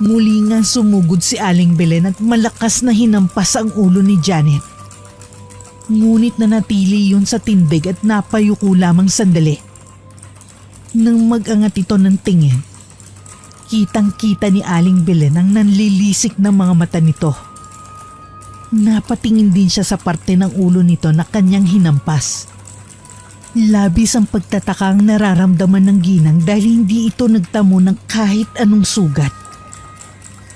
Muli nga sumugod si Aling Belen at malakas na hinampas ang ulo ni Janet. Ngunit nanatili yun sa tindig at napayuko lamang sandali. Nang mag-angat ito ng tingin, kitang-kita ni Aling Belen ang nanlilisik na mga mata nito. Napatingin din siya sa parte ng ulo nito na kanyang hinampas. Labis ang pagtataka ang nararamdaman ng ginang dahil hindi ito nagtamo ng kahit anong sugat.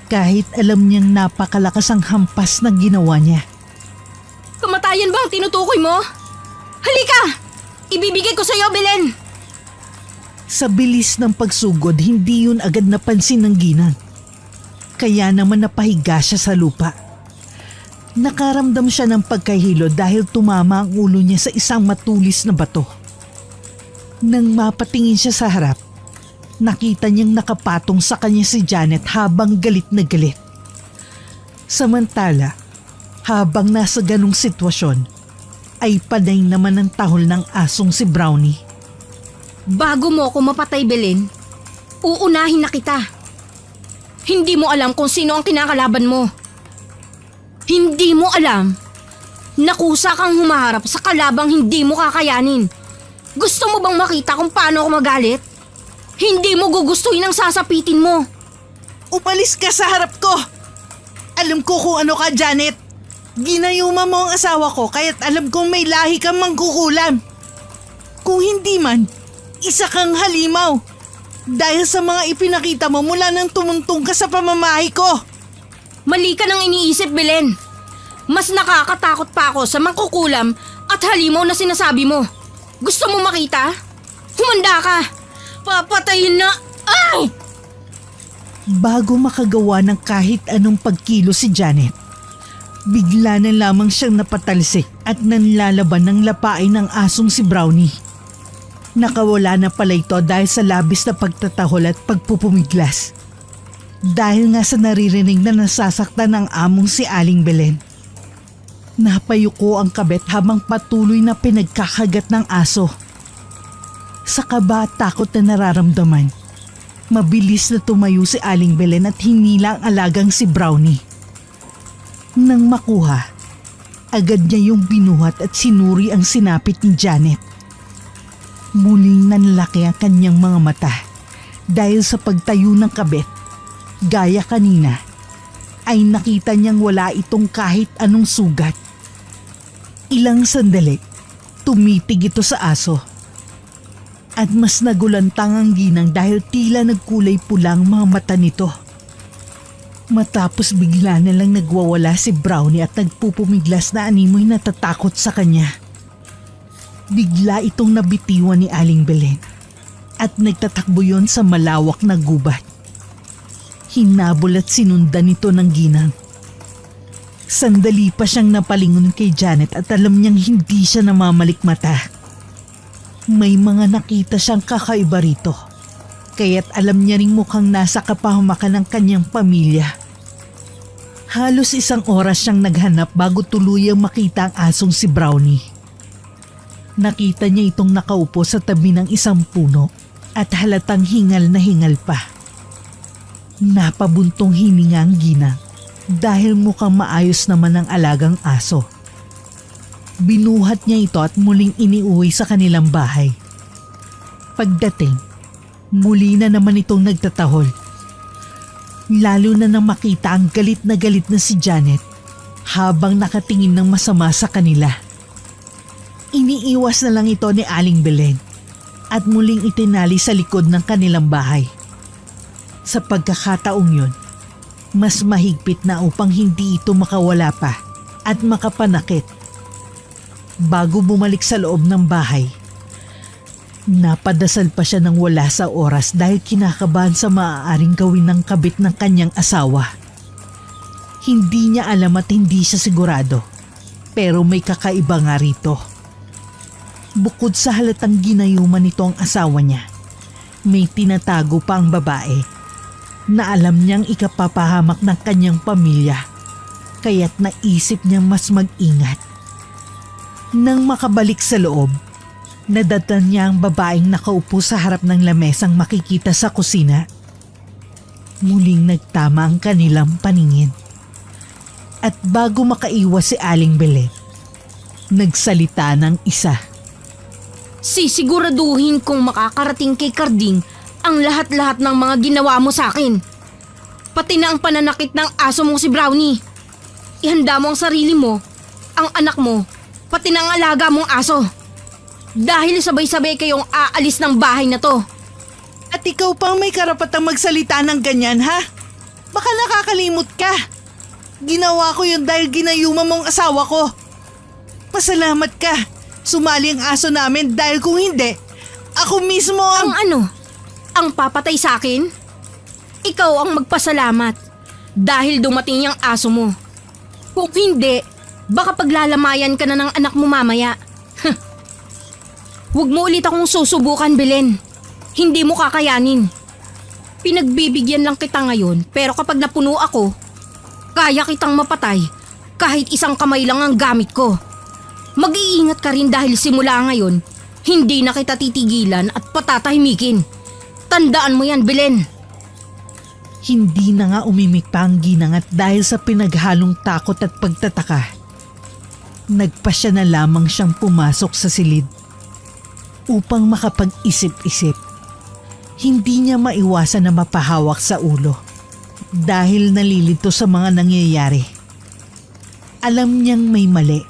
Kahit alam niyang napakalakas ang hampas na ginawa niya. Kamatayan ba ang tinutukoy mo? Halika! Ibibigay ko sa'yo, Belen! Sa bilis ng pagsugod, hindi yun agad napansin ng ginang. Kaya naman napahiga siya sa lupa. Nakaramdam siya ng pagkahilo dahil tumama ang ulo niya sa isang matulis na bato. Nang mapatingin siya sa harap, nakita niyang nakapatong sa kanya si Janet habang galit na galit. Samantala, habang nasa ganong sitwasyon, ay panay naman ang tahol ng asong si Brownie. Bago mo ako mapatay, Belen, uunahin na kita. Hindi mo alam kung sino ang kinakalaban mo. Hindi mo alam na kusa kang humaharap sa kalabang hindi mo kakayanin. Gusto mo bang makita kung paano ako magalit? Hindi mo gugustuhin ang sasapitin mo. Umalis ka sa harap ko! Alam ko kung ano ka, Janet. Ginayuma mo ang asawa ko kaya't alam kong may lahi kang mangkukulam. Kung hindi man, isa kang halimaw. Dahil sa mga ipinakita mo mula nang tumuntong ka sa pamamahay ko. Mali ka nang iniisip, Belen. Mas nakakatakot pa ako sa mangkukulam at halimaw na sinasabi mo. Gusto mo makita? Humanda ka! Papatayin na! Ay! Bago makagawa ng kahit anong pagkilo si Janet, bigla na lamang siyang napatalsik at nanlalaban ng lapain ng asong si Brownie. Nakawala na pala ito dahil sa labis na pagtatahol at pagpupumiglas. Dahil nga sa naririnig na nasasaktan ng among si Aling Belen. Napayuko ang kabet habang patuloy na pinagkakagat ng aso. Sa kaba at takot na nararamdaman, mabilis na tumayo si Aling Belen at hinila ang alagang si Brownie. Nang makuha, agad niya yung binuhat at sinuri ang sinapit ni Janet. Muling nanlaki ang kanyang mga mata dahil sa pagtayo ng kabet. Gaya kanina, ay nakita niyang wala itong kahit anong sugat. Ilang sandali, tumitig ito sa aso. At mas nagulantang ang ginang dahil tila nagkulay pula ang mga mata nito. Matapos bigla na lang nagwawala si Brownie at nagpupumiglas na animoy natatakot sa kanya. Bigla itong nabitiwan ni Aling Belen at nagtatakbo yon sa malawak na gubat. Hinabol at sinundan ito ng ginang. Sandali pa siyang napalingon kay Janet at alam niyang hindi siya namamalikmata. May mga nakita siyang kakaiba rito, kaya't alam niya ring mukhang nasa kapahamakan ng kanyang pamilya. Halos isang oras siyang naghanap bago tuluyang makita ang asong si Brownie. Nakita niya itong nakaupo sa tabi ng isang puno at halatang hingal na hingal pa. Napabuntong hininga ang ginang dahil mukhang maayos naman ang alagang aso. Binuhat niya ito at muling iniuwi sa kanilang bahay. Pagdating, muli na naman itong nagtatahol. Lalo na nang makita ang galit na si Janet habang nakatingin ng masama sa kanila. Iniiwas na lang ito ni Aling Belen at muling itinali sa likod ng kanilang bahay. Sa pagkakataong yun, mas mahigpit na upang hindi ito makawala pa at makapanakit. Bago bumalik sa loob ng bahay, napadasal pa siya ng wala sa oras dahil kinakabahan sa maaaring gawin ng kabit ng kanyang asawa. Hindi niya alam at hindi siya sigurado, pero may kakaiba nga rito. Bukod sa halatang ginayuman nito ang asawa niya, may tinatago pa ang babae na alam niyang ikapapahamak ng kanyang pamilya, kaya't naisip niyang mas mag-ingat. Nang makabalik sa loob, nadatan niya ang babaeng nakaupo sa harap ng lamesang makikita sa kusina. Muling nagtama ang kanilang paningin. At bago makaiwas si Aling Belen, nagsalita ng isa. Sisiguraduhin kong makakarating kay Carding ang lahat-lahat ng mga ginawa mo sa akin. Pati na ang pananakit ng aso mong si Brownie. Ihanda mo ang sarili mo, ang anak mo, pati na ang alaga mong aso. Dahil sabay-sabay kayong aalis ng bahay na to. At ikaw pang may karapatang magsalita ng ganyan, ha? Baka nakakalimot ka. Ginawa ko yun dahil ginayuma mong asawa ko. Pasalamat ka. Sumali ang aso namin dahil kung hindi, ako mismo Ang ano? Ang papatay sa akin? Ikaw ang magpasalamat dahil dumating yung aso mo. Kung hindi, baka paglalamayan ka na ng anak mo mamaya. Huwag mo ulit akong susubukan, Belen. Hindi mo kakayanin. Pinagbibigyan lang kita ngayon, pero kapag napuno ako, kaya kitang mapatay kahit isang kamay lang ang gamit ko. Mag-iingat ka rin dahil simula ngayon, hindi na kita titigilan at patatahimikin. Tandaan mo yan, Belen. Hindi na nga umimik pa ang ginangat dahil sa pinaghalong takot at pagtataka. Nagpasya na lamang siyang pumasok sa silid upang makapag-isip-isip. Hindi niya maiwasan na mapahawak sa ulo dahil nalilito sa mga nangyayari. Alam niyang may mali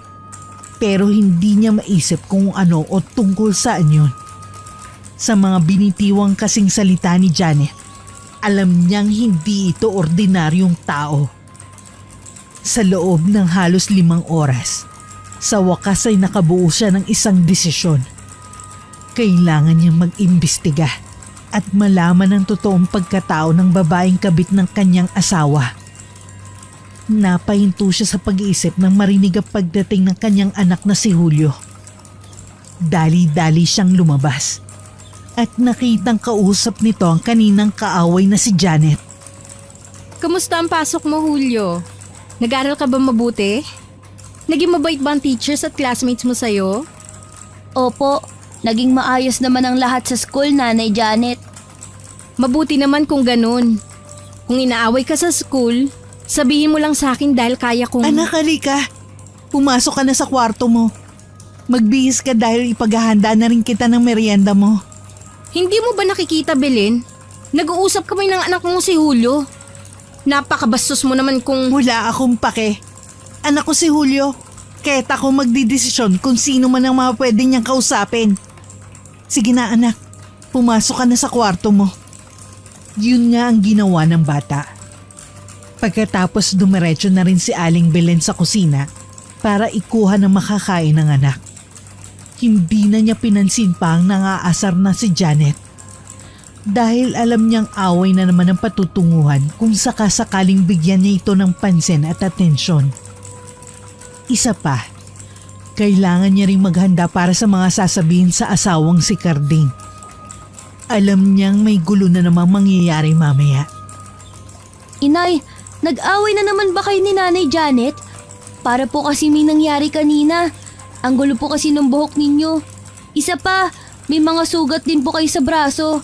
pero hindi niya maisip kung ano o tungkol saan yun. Sa mga binitiwang kasing salita ni Janet, alam niyang hindi ito ordinaryong tao. Sa loob ng halos 5 oras, sa wakas ay nakabuo siya ng isang desisyon. Kailangan niyang mag-imbestiga at malaman ang totoong pagkatao ng babaeng kabit ng kanyang asawa. Napahinto siya sa pag-iisip nang marinig ang pagdating ng kanyang anak na si Julio. Dali-dali siyang lumabas at nakitang kausap nito ang kaninang kaaway na si Janet. Kamusta ang pasok mo, Julio? Nag-aral ka ba mabuti? Naging mabait ba ang teachers at classmates mo sa'yo? Opo, naging maayos naman ang lahat sa school, Nanay Janet. Mabuti naman kung ganun. Kung inaaway ka sa school, sabihin mo lang sa akin dahil kaya kong... Anak, halika. Pumasok ka na sa kwarto mo. Magbihis ka dahil ipaghahanda na rin kita ng merienda mo. Hindi mo ba nakikita, Belen? Nag-uusap kami ng anak mo si Julio. Napakabastos mo naman kung... Wala akong pake. Anak ko si Julio. Kahit ako magdidesisyon kung sino man ang mga pwede niyang kausapin. Sige na anak, pumasok ka na sa kwarto mo. Yun nga ang ginawa ng bata. Pagkatapos dumiretso na rin si Aling Belen sa kusina para ikuha ng makakain ng anak. Hindi na niya pinansin pa ang nangaasar na si Janet. Dahil alam niyang away na naman ang patutunguhan kung sakasakaling bigyan niya ito ng pansin at atensyon. Isa pa, kailangan niya ring maghanda para sa mga sasabihin sa asawang si Carding. Alam niyang may gulo na namang mangyayari mamaya. Inay, nag-away na naman ba kayo ni Nanay Janet? Para po kasi may nangyari kanina. Ang gulo po kasi ng buhok ninyo. Isa pa, may mga sugat din po kayo sa braso.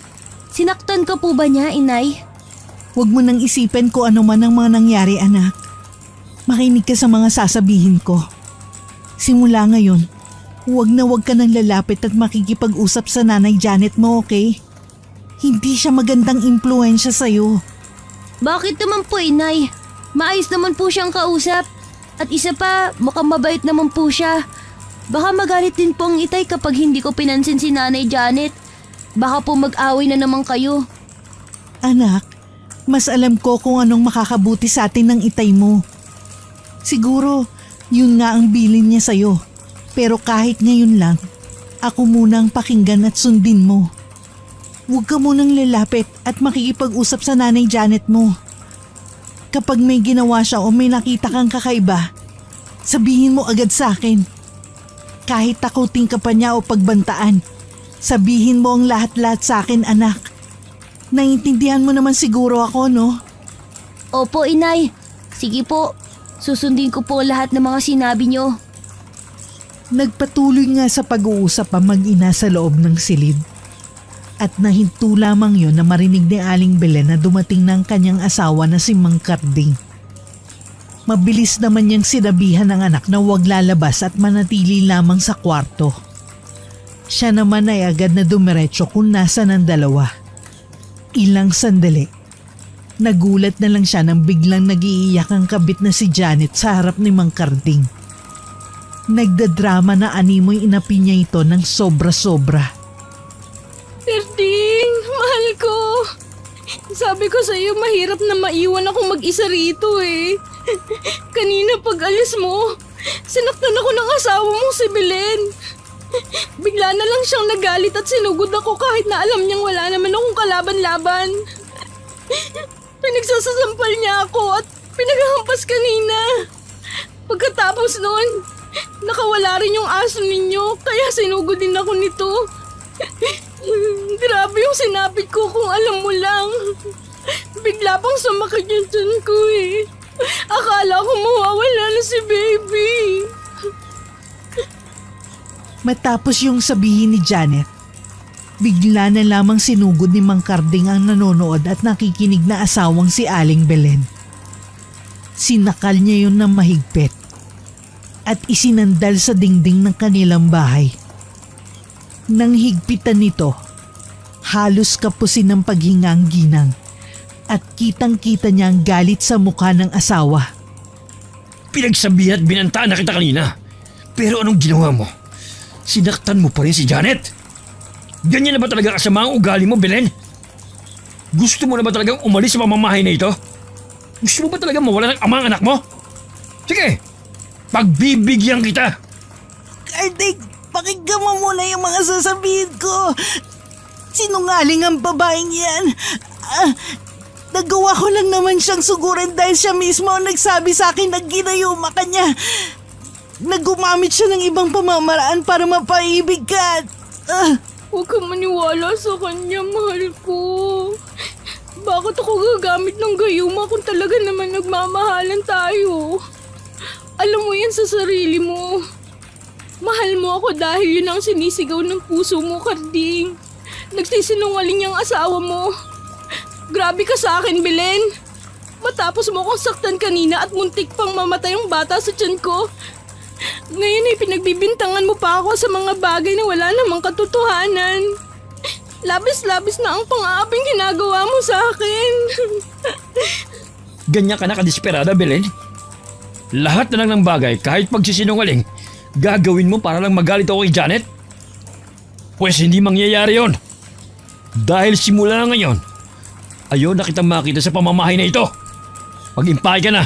Sinaktan ka po ba niya, Inay? Huwag mo nang isipin kung ano man ang mga nangyari, anak. Makinig ka sa mga sasabihin ko. Simula ngayon, huwag ka nang lalapit at makikipag-usap sa Nanay Janet mo, okay? Hindi siya magandang impluensya sa'yo. Bakit naman po, Inay? Maayos naman po siyang kausap. At isa pa, mukhang mabait naman po siya. Baka magalit din po ang itay kapag hindi ko pinansin si Nanay Janet. Baka po mag-away na naman kayo. Anak, mas alam ko kung anong makakabuti sa atin ng itay mo. Siguro, yun nga ang bilin niya sa'yo. Pero kahit ngayon lang, ako muna ang pakinggan at sundin mo. Huwag ka munang lalapit at makikipag-usap sa Nanay Janet mo. Kapag may ginawa siya o may nakita kang kakaiba, sabihin mo agad sa akin. Kahit takutin ka pa niya o pagbantaan, sabihin mo ang lahat-lahat sa akin, anak. Naiintindihan mo naman siguro ako, no? Opo, Inay. Sige po, susundin ko po lahat ng mga sinabi niyo. Nagpatuloy nga sa pag-uusap ang mag-ina sa loob ng silid. At nahinto lamang yon na marinig ni Aling Belen na dumating ng kanyang asawa na si Mang Carding. Mabilis naman niyang sinabihan ng anak na huwag lalabas at manatili lamang sa kwarto. Siya naman ay agad na dumiretso kung nasa ng dalawa. Ilang sandali, nagulat na lang siya nang biglang nag-iiyak ang kabit na si Janet sa harap ni Mang Karding. Nagdadrama na animoy inapi niya ito ng sobra-sobra. Karding, mahal ko. Sabi ko sa'yo, mahirap na maiwan akong mag-isa rito eh. Kanina pag alis mo, sinaktan ako ng asawa mong si Belen. Bigla na lang siyang nagalit at sinugod ako kahit na alam niyang wala naman akong kalaban-laban. Pinagsasasampal niya ako at pinaghampas kanina. Pagkatapos noon, nakawala rin yung aso ninyo kaya sinugod din ako nito. Grabe yung sinapit ko kung alam mo lang. Bigla pang sumakit yung tiyan ko eh. Akala ko mawawala na si baby. Matapos yung sabihin ni Janet, bigla na lamang sinugod ni Mang Karding ang nanonood at nakikinig na asawang si Aling Belen. Sinakal niya yun ng mahigpit at isinandal sa dingding ng kanilang bahay. Nang higpitan nito, halos kapusin ng paghingang ginang at kitang-kita niya ang galit sa mukha ng asawa. Pinagsabihan at binantaan na kita kanina. Pero anong ginawa mo? Sinaktan mo pa rin si Janet? Ganyan na ba talaga kasama ang ugali mo, Belen? Gusto mo na ba talagang umalis sa pamamahay na ito? Gusto mo ba talagang mawala ng ama ang anak mo? Sige, pagbibigyan kita. Karding, pakinggan mo muna yung mga sasabihin ko. Sinungaling ang babaeng yan. Nagawa ko lang naman siyang sugurin dahil siya mismo ang nagsabi sa akin na ginayuma ka niya. Nagumamit siya ng ibang pamamaraan para mapaibig ka. Huwag kang maniwala sa kanya, mahal ko. Bakit ako gagamit ng gayuma kung talaga naman nagmamahalan tayo? Alam mo yan sa sarili mo. Mahal mo ako dahil yun ang sinisigaw ng puso mo, Karding. Nagsisinungaling yung asawa mo. Grabe ka sa akin, Belen. Matapos mo akong saktan kanina at muntik pang mamatay ang bata sa tiyan ko. Ngayon ay pinagbibintangan mo pa ako sa mga bagay na wala namang katotohanan. Labis-labis na ang pang-aaping ginagawa mo sa akin. Ganyan ka na kadesperada, Belen? Lahat na lang ng bagay, kahit pagsisinungaling, gagawin mo para lang magalit ako kay Janet? Pwes hindi mangyayari yon. Dahil simula ngayon, ayaw na kitang makita sa pamamahay na ito. Mag-impay ka na.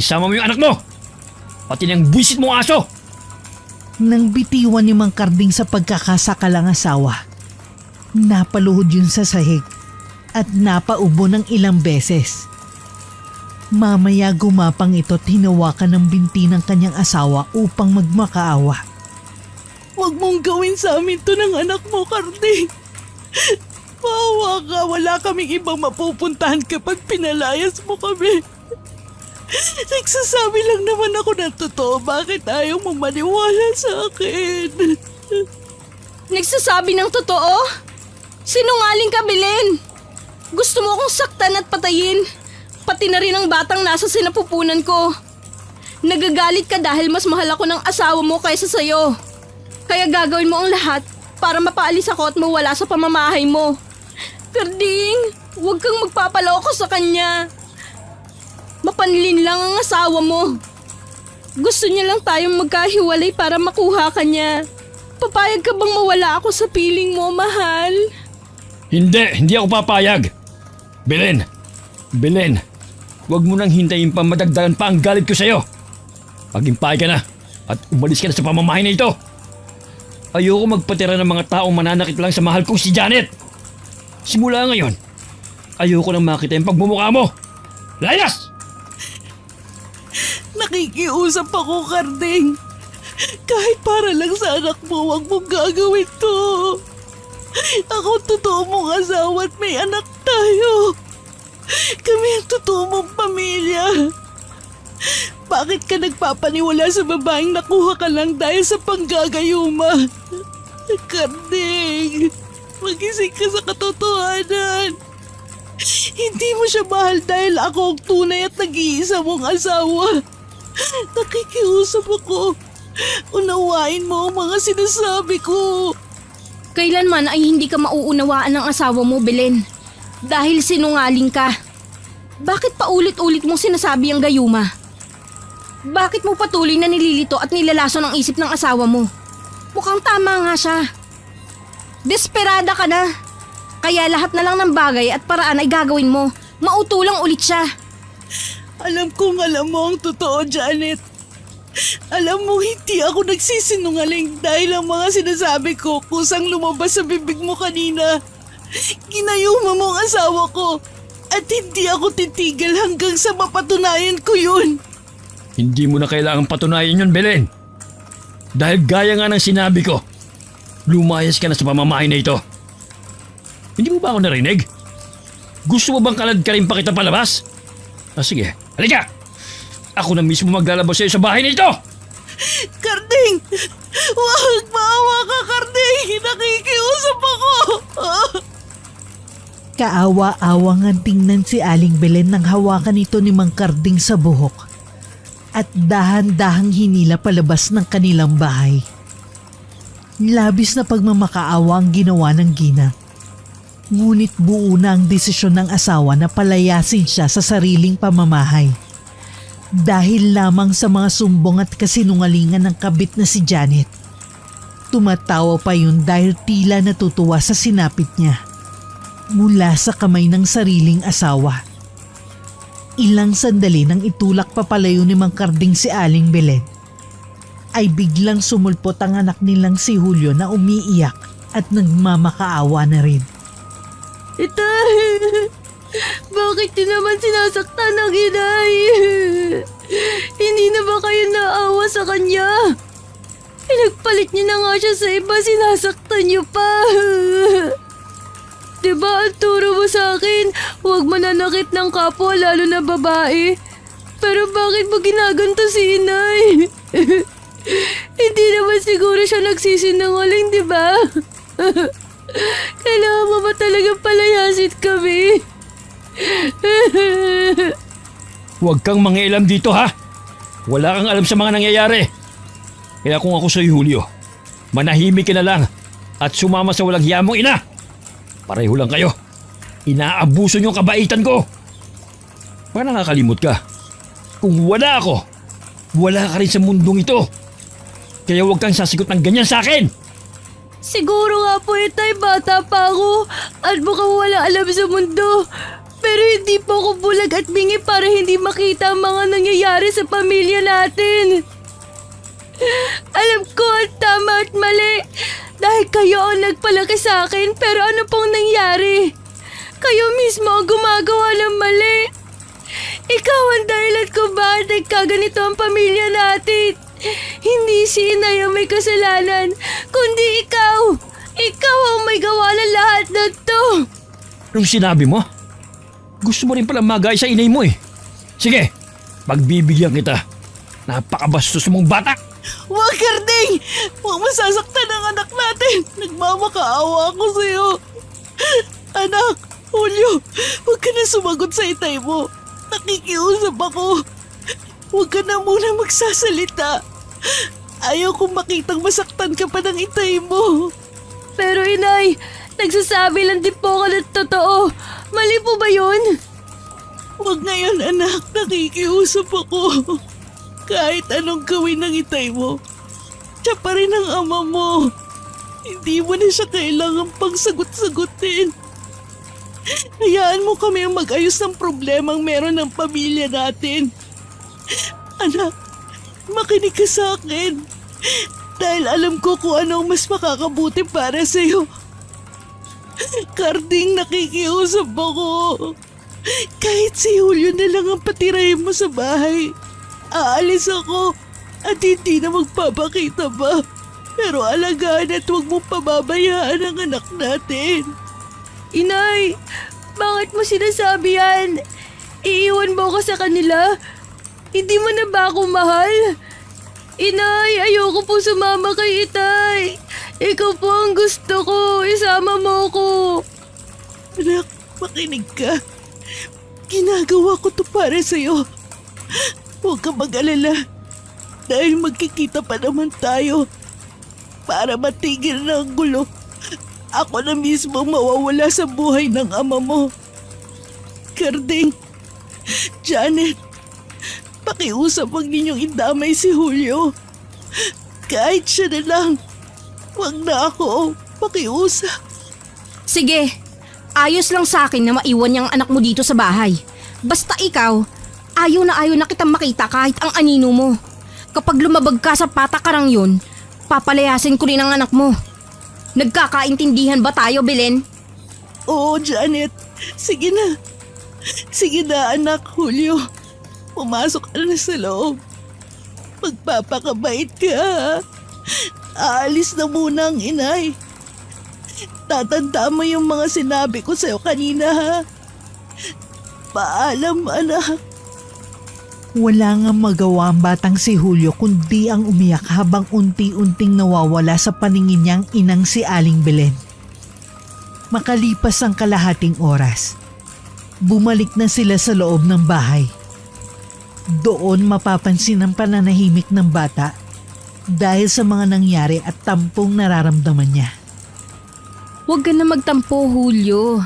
Isama mo yung anak mo. Pati ng buwisit mong aso. Nang bitiwan ni Mang Karding sa pagkakasakalang asawa, napaluhod yun sa sahig at napaubo ng ilang beses. Mamaya gumapang ito at hinawakan ng binti ng kanyang asawa upang magmakaawa. Huwag mong gawin sa amin to ng anak mo, Karding. Maawa ka, wala kaming ibang mapupuntahan kapag pinalayas mo kami. Nagsasabi lang naman ako ng totoo, bakit ayaw mo maniwala sa akin? Nagsasabi ng totoo? Sinungaling ka, Belen. Gusto mo akong saktan at patayin. Pati na rin ang batang nasa sinapupunan ko. Nagagalit ka dahil mas mahal ako ng asawa mo kaysa sa'yo. Kaya gagawin mo ang lahat para mapaalis ako at mawala sa pamamahay mo. Karding, huwag kang magpapaloko sa kanya. Mapanlin lang ang asawa mo. Gusto niya lang tayong magkahiwalay para makuha ka niya. Papayag ka bang mawala ako sa piling mo, mahal? Hindi ako papayag. Belen, huwag mo nang hintayin pa madagdagan pa ang galit ko sa'yo. Mag-impay ka na at umalis ka na sa pamamahay na ito. Ayoko magpatira ng mga taong mananakit lang sa mahal kong si Janet. Simula ngayon, ayoko nang makita yung pagmumukha mo. Layas! Nakikiusap ako, Karding. Kahit para lang sa anak mo, huwag mong gagawin to. Ako totoo mong asawa at may anak tayo. Kami ang totoo mong pamilya. Bakit ka nagpapaniwala sa babaeng nakuha ka lang dahil sa panggagayuma? Karding, magising ka sa katotohanan. Hindi mo siya mahal dahil ako ang tunay at nag-iisa mong asawa. Nakikiusap ako. Unawain mo ang mga sinasabi ko. Kailanman ay hindi ka mauunawaan ng asawa mo, Belen. Dahil sinungaling ka. Bakit paulit-ulit mong sinasabi ang gayuma? Bakit mo patuloy na nililito at nilalason ang isip ng asawa mo? Mukhang tama nga siya. Desperada ka na. Kaya lahat na lang ng bagay at paraan ay gagawin mo. Mautulang ulit siya. Alam kong alam mo ang totoo, Janet. Alam mo, hindi ako nagsisinungaling dahil ang mga sinasabi ko kusang lumabas sa bibig mo kanina. Ginayuma mo ang asawa ko at hindi ako titigil hanggang sa mapatunayan ko yun. Hindi mo na kailangang patunayan yun, Belen. Dahil gaya nga ng sinabi ko, lumayas ka na sa pamamahay na ito. Hindi mo ba ako narinig? Gusto mo bang kalad ka rin pa kita palabas? Sige, halika! Ako na mismo maglalabas sa'yo sa bahay na ito! Karding! Huwag maawa ka, Karding! Nakikiusap ako! Kaawa-awa nga tingnan si Aling Belen nang hawakan ito ni Mang Karding sa buhok at dahan-dahang hinila palabas ng kanilang bahay. Labis na pagmamakaawa ang ginawa ng Gina. Ngunit buo na ang desisyon ng asawa na palayasin siya sa sariling pamamahay. Dahil lamang sa mga sumbong at kasinungalingan ng kabit na si Janet. Tumatawa pa yun dahil tila natutuwa sa sinapit niya mula sa kamay ng sariling asawa. Ilang sandali nang itulak papalayo ni Mang Karding si Aling Belen, ay biglang sumulpot ang anak nilang si Julio na umiiyak at nagmamakaawa na rin. Itay! Bakit niyo naman sinasaktan ang inay? Hindi na ba kayo naawa sa kanya? Pinagpalit niyo na nga siya sa iba, sinasaktan niyo pa. Diba ang turo mo sa akin, huwag mananakit ng kapwa lalo na babae? Pero bakit mo ginaganto si inay? Hindi naman siguro siya nagsisinungaling, diba? Kailangan mo ba talagang palayasin kami? Huwag kang mangialam dito, ha? Wala kang alam sa mga nangyayari. Kaya kung ako sa'yo, Julio, manahimik ka na lang at sumama sa walang hiya mong ina. Pareho lang kayo. Inaabuso niyo ang kabaitan ko. Baka nakakalimot ka. Kung wala ako, wala ka rin sa mundong ito. Kaya huwag kang sasagot ng ganyan sa akin. Siguro nga po itay, bata pa ako at mukhang wala alam sa mundo. Pero hindi po ako bulag at bingi para hindi makita ang mga nangyayari sa pamilya natin. Alam ko ang tama at mali dahil kayo ang nagpalaki sa akin, pero ano pong nangyari? Kayo mismo ang gumagawa ng mali. Ikaw ang dahilan kung bakit nagkaganito ang pamilya natin. Hindi si inay ang may kasalanan, kundi ikaw. Ikaw ang may gawa ng lahat na to. Anong sinabi mo? Gusto mo rin pala magay sa inay mo eh. Sige, pagbibigyan kita. Napakabastos mong bata. Huwag, Karding! Huwag masasaktan ang anak natin! Nagmamakaawa ako sa'yo! Anak, Julio, huwag ka na sumagot sa itay mo. Nakikiusap ako. Huwag ka na muna magsasalita. Ayaw kong makitang masaktan ka pa ng itay mo. Pero inay, nagsasabi lang din po ka ng totoo. Mali po ba yun? Huwag ngayon, anak. Nakikiusap ako. Kahit anong gawin ng itay mo, siya pa rin ang ama mo. Hindi mo na siya kailangang pang sagot-sagutin. Hayaan mo kami ang mag-ayos ng problemang meron ng pamilya natin. Anak, makinig ka sa akin. Dahil alam ko kung ano ang mas makakabuti para sa'yo. Karding, nakikiusap ako. Kahit si Julio na lang ang patirahin mo sa bahay, aalis ako at hindi na magpapakita ba. Pero alagaan at huwag mong pababayaan ang anak natin. Inay, bakit mo sinasabi yan? Iiwan mo ko sa kanila? Hindi mo na ba ako mahal? Inay, ayoko po sumama kay itay. Ikaw po ang gusto ko. Isama mo ko. Anak, makinig ka. Ginagawa ko to para sa'yo. Huwag ka mag-alala. Dahil magkikita pa naman tayo para matigil na ang gulo ako na mismo mawawala sa buhay ng ama mo. Karding, Janet, pakiusap wag ninyong idamay si Julio. Kahit siya na lang, wag na ako, pakiusap. Sige, ayos lang sa akin na maiwan niyang anak mo dito sa bahay. Basta ikaw, ayaw na kitang makita kahit ang anino mo. Kapag lumabag ka sa patakarang yun, papalayasin ko rin ang anak mo. Nagkakaintindihan ba tayo, Belen? Oo, Janet. Sige na. Sige na, anak Julio. Pumasok ka na sa loob. Magpapakabait ka, ha? Aalis na muna ang inay. Tatanda mo yung mga sinabi ko sa'yo kanina, ha? Paalam, anak. Wala nga magawa ang batang si Julio kundi ang umiyak habang unti-unting nawawala sa paningin niyang inang si Aling Belen. Makalipas ang kalahating oras, bumalik na sila sa loob ng bahay. Doon mapapansin ang pananahimik ng bata dahil sa mga nangyari at tampong nararamdaman niya. Huwag ka na magtampo, Julio.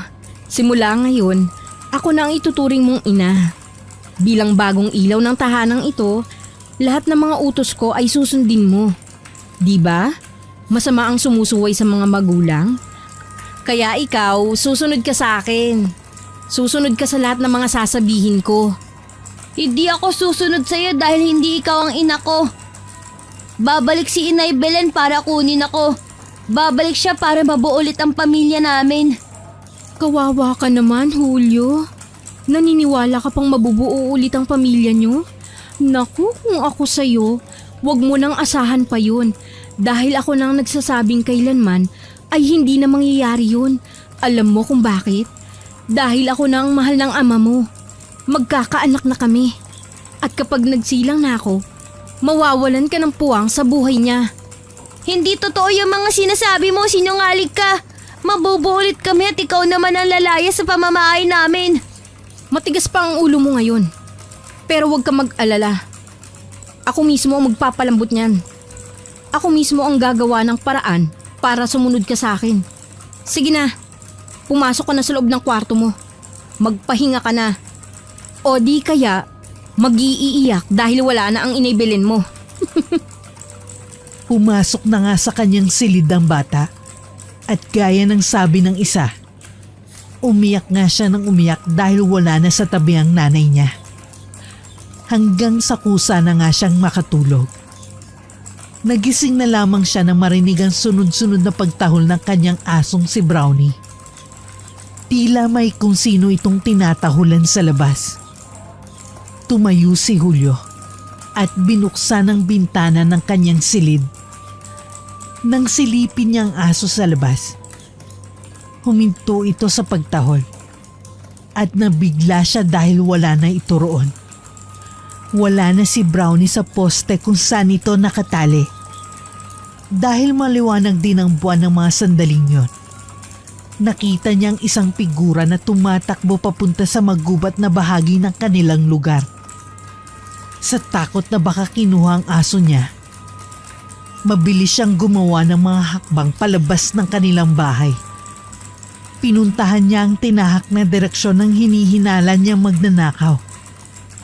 Simula ngayon, ako na ang ituturing mong ina. Bilang bagong ilaw ng tahanang ito, lahat ng mga utos ko ay susundin mo. Di ba? Masama ang sumusuway sa mga magulang. Kaya ikaw, susunod ka sa akin. Susunod ka sa lahat ng mga sasabihin ko. Hindi ako susunod sa'yo dahil hindi ikaw ang ina ko. Babalik si Inay Belen para kunin ako. Babalik siya para mabuo ulit ang pamilya namin. Kawawa ka naman, Julio. Naniniwala ka pang mabubuo ulit ang pamilya nyo? Naku, kung ako sa'yo, wag mo nang asahan pa yun. Dahil ako nang nagsasabing kailanman ay hindi na mangyayari yun. Alam mo kung bakit? Dahil ako na ang mahal ng ama mo. Magkakaanak na kami. At kapag nagsilang na ako, mawawalan ka ng puwang sa buhay niya. Hindi totoo yung mga sinasabi mo, sinungaling ka. Mabubuo ulit kami at ikaw naman ang lalaya sa pamamahay namin. Matigas pa ang ulo mo ngayon. Pero huwag ka mag-alala. Ako mismo ang magpapalambot niyan. Ako mismo ang gagawa ng paraan para sumunod ka sa akin. Sige na, pumasok ka na sa loob ng kwarto mo. Magpahinga ka na. O di kaya, mag-iiyak dahil wala na ang Inay Belen mo. Pumasok na nga sa kanyang silid ang bata at gaya ng sabi ng isa, umiyak nga siya ng umiyak dahil wala na sa tabi ang nanay niya. Hanggang sa kusa na nga siyang makatulog. Nagising na lamang siya nang marinig ang sunod-sunod na pagtahol ng kanyang asong si Brownie. Tila may kung sino itong tinatahulan sa labas. Tumayo si Julio at binuksan ang bintana ng kanyang silid. Nang silipin niya ang aso sa labas, huminto ito sa pagtahol at nabigla siya dahil wala na ito roon. Wala na si Brownie sa poste kung saan ito nakatali. Dahil maliwanag din ang buwan ng mga sandaling yon, nakita niyang isang figura na tumatakbo papunta sa magubat na bahagi ng kanilang lugar. Sa takot na baka kinuha ang aso niya, mabilis siyang gumawa ng mga hakbang palabas ng kanilang bahay. Pinuntahan niya ang tinahak na direksyon ng hinihinala niyang magnanakaw.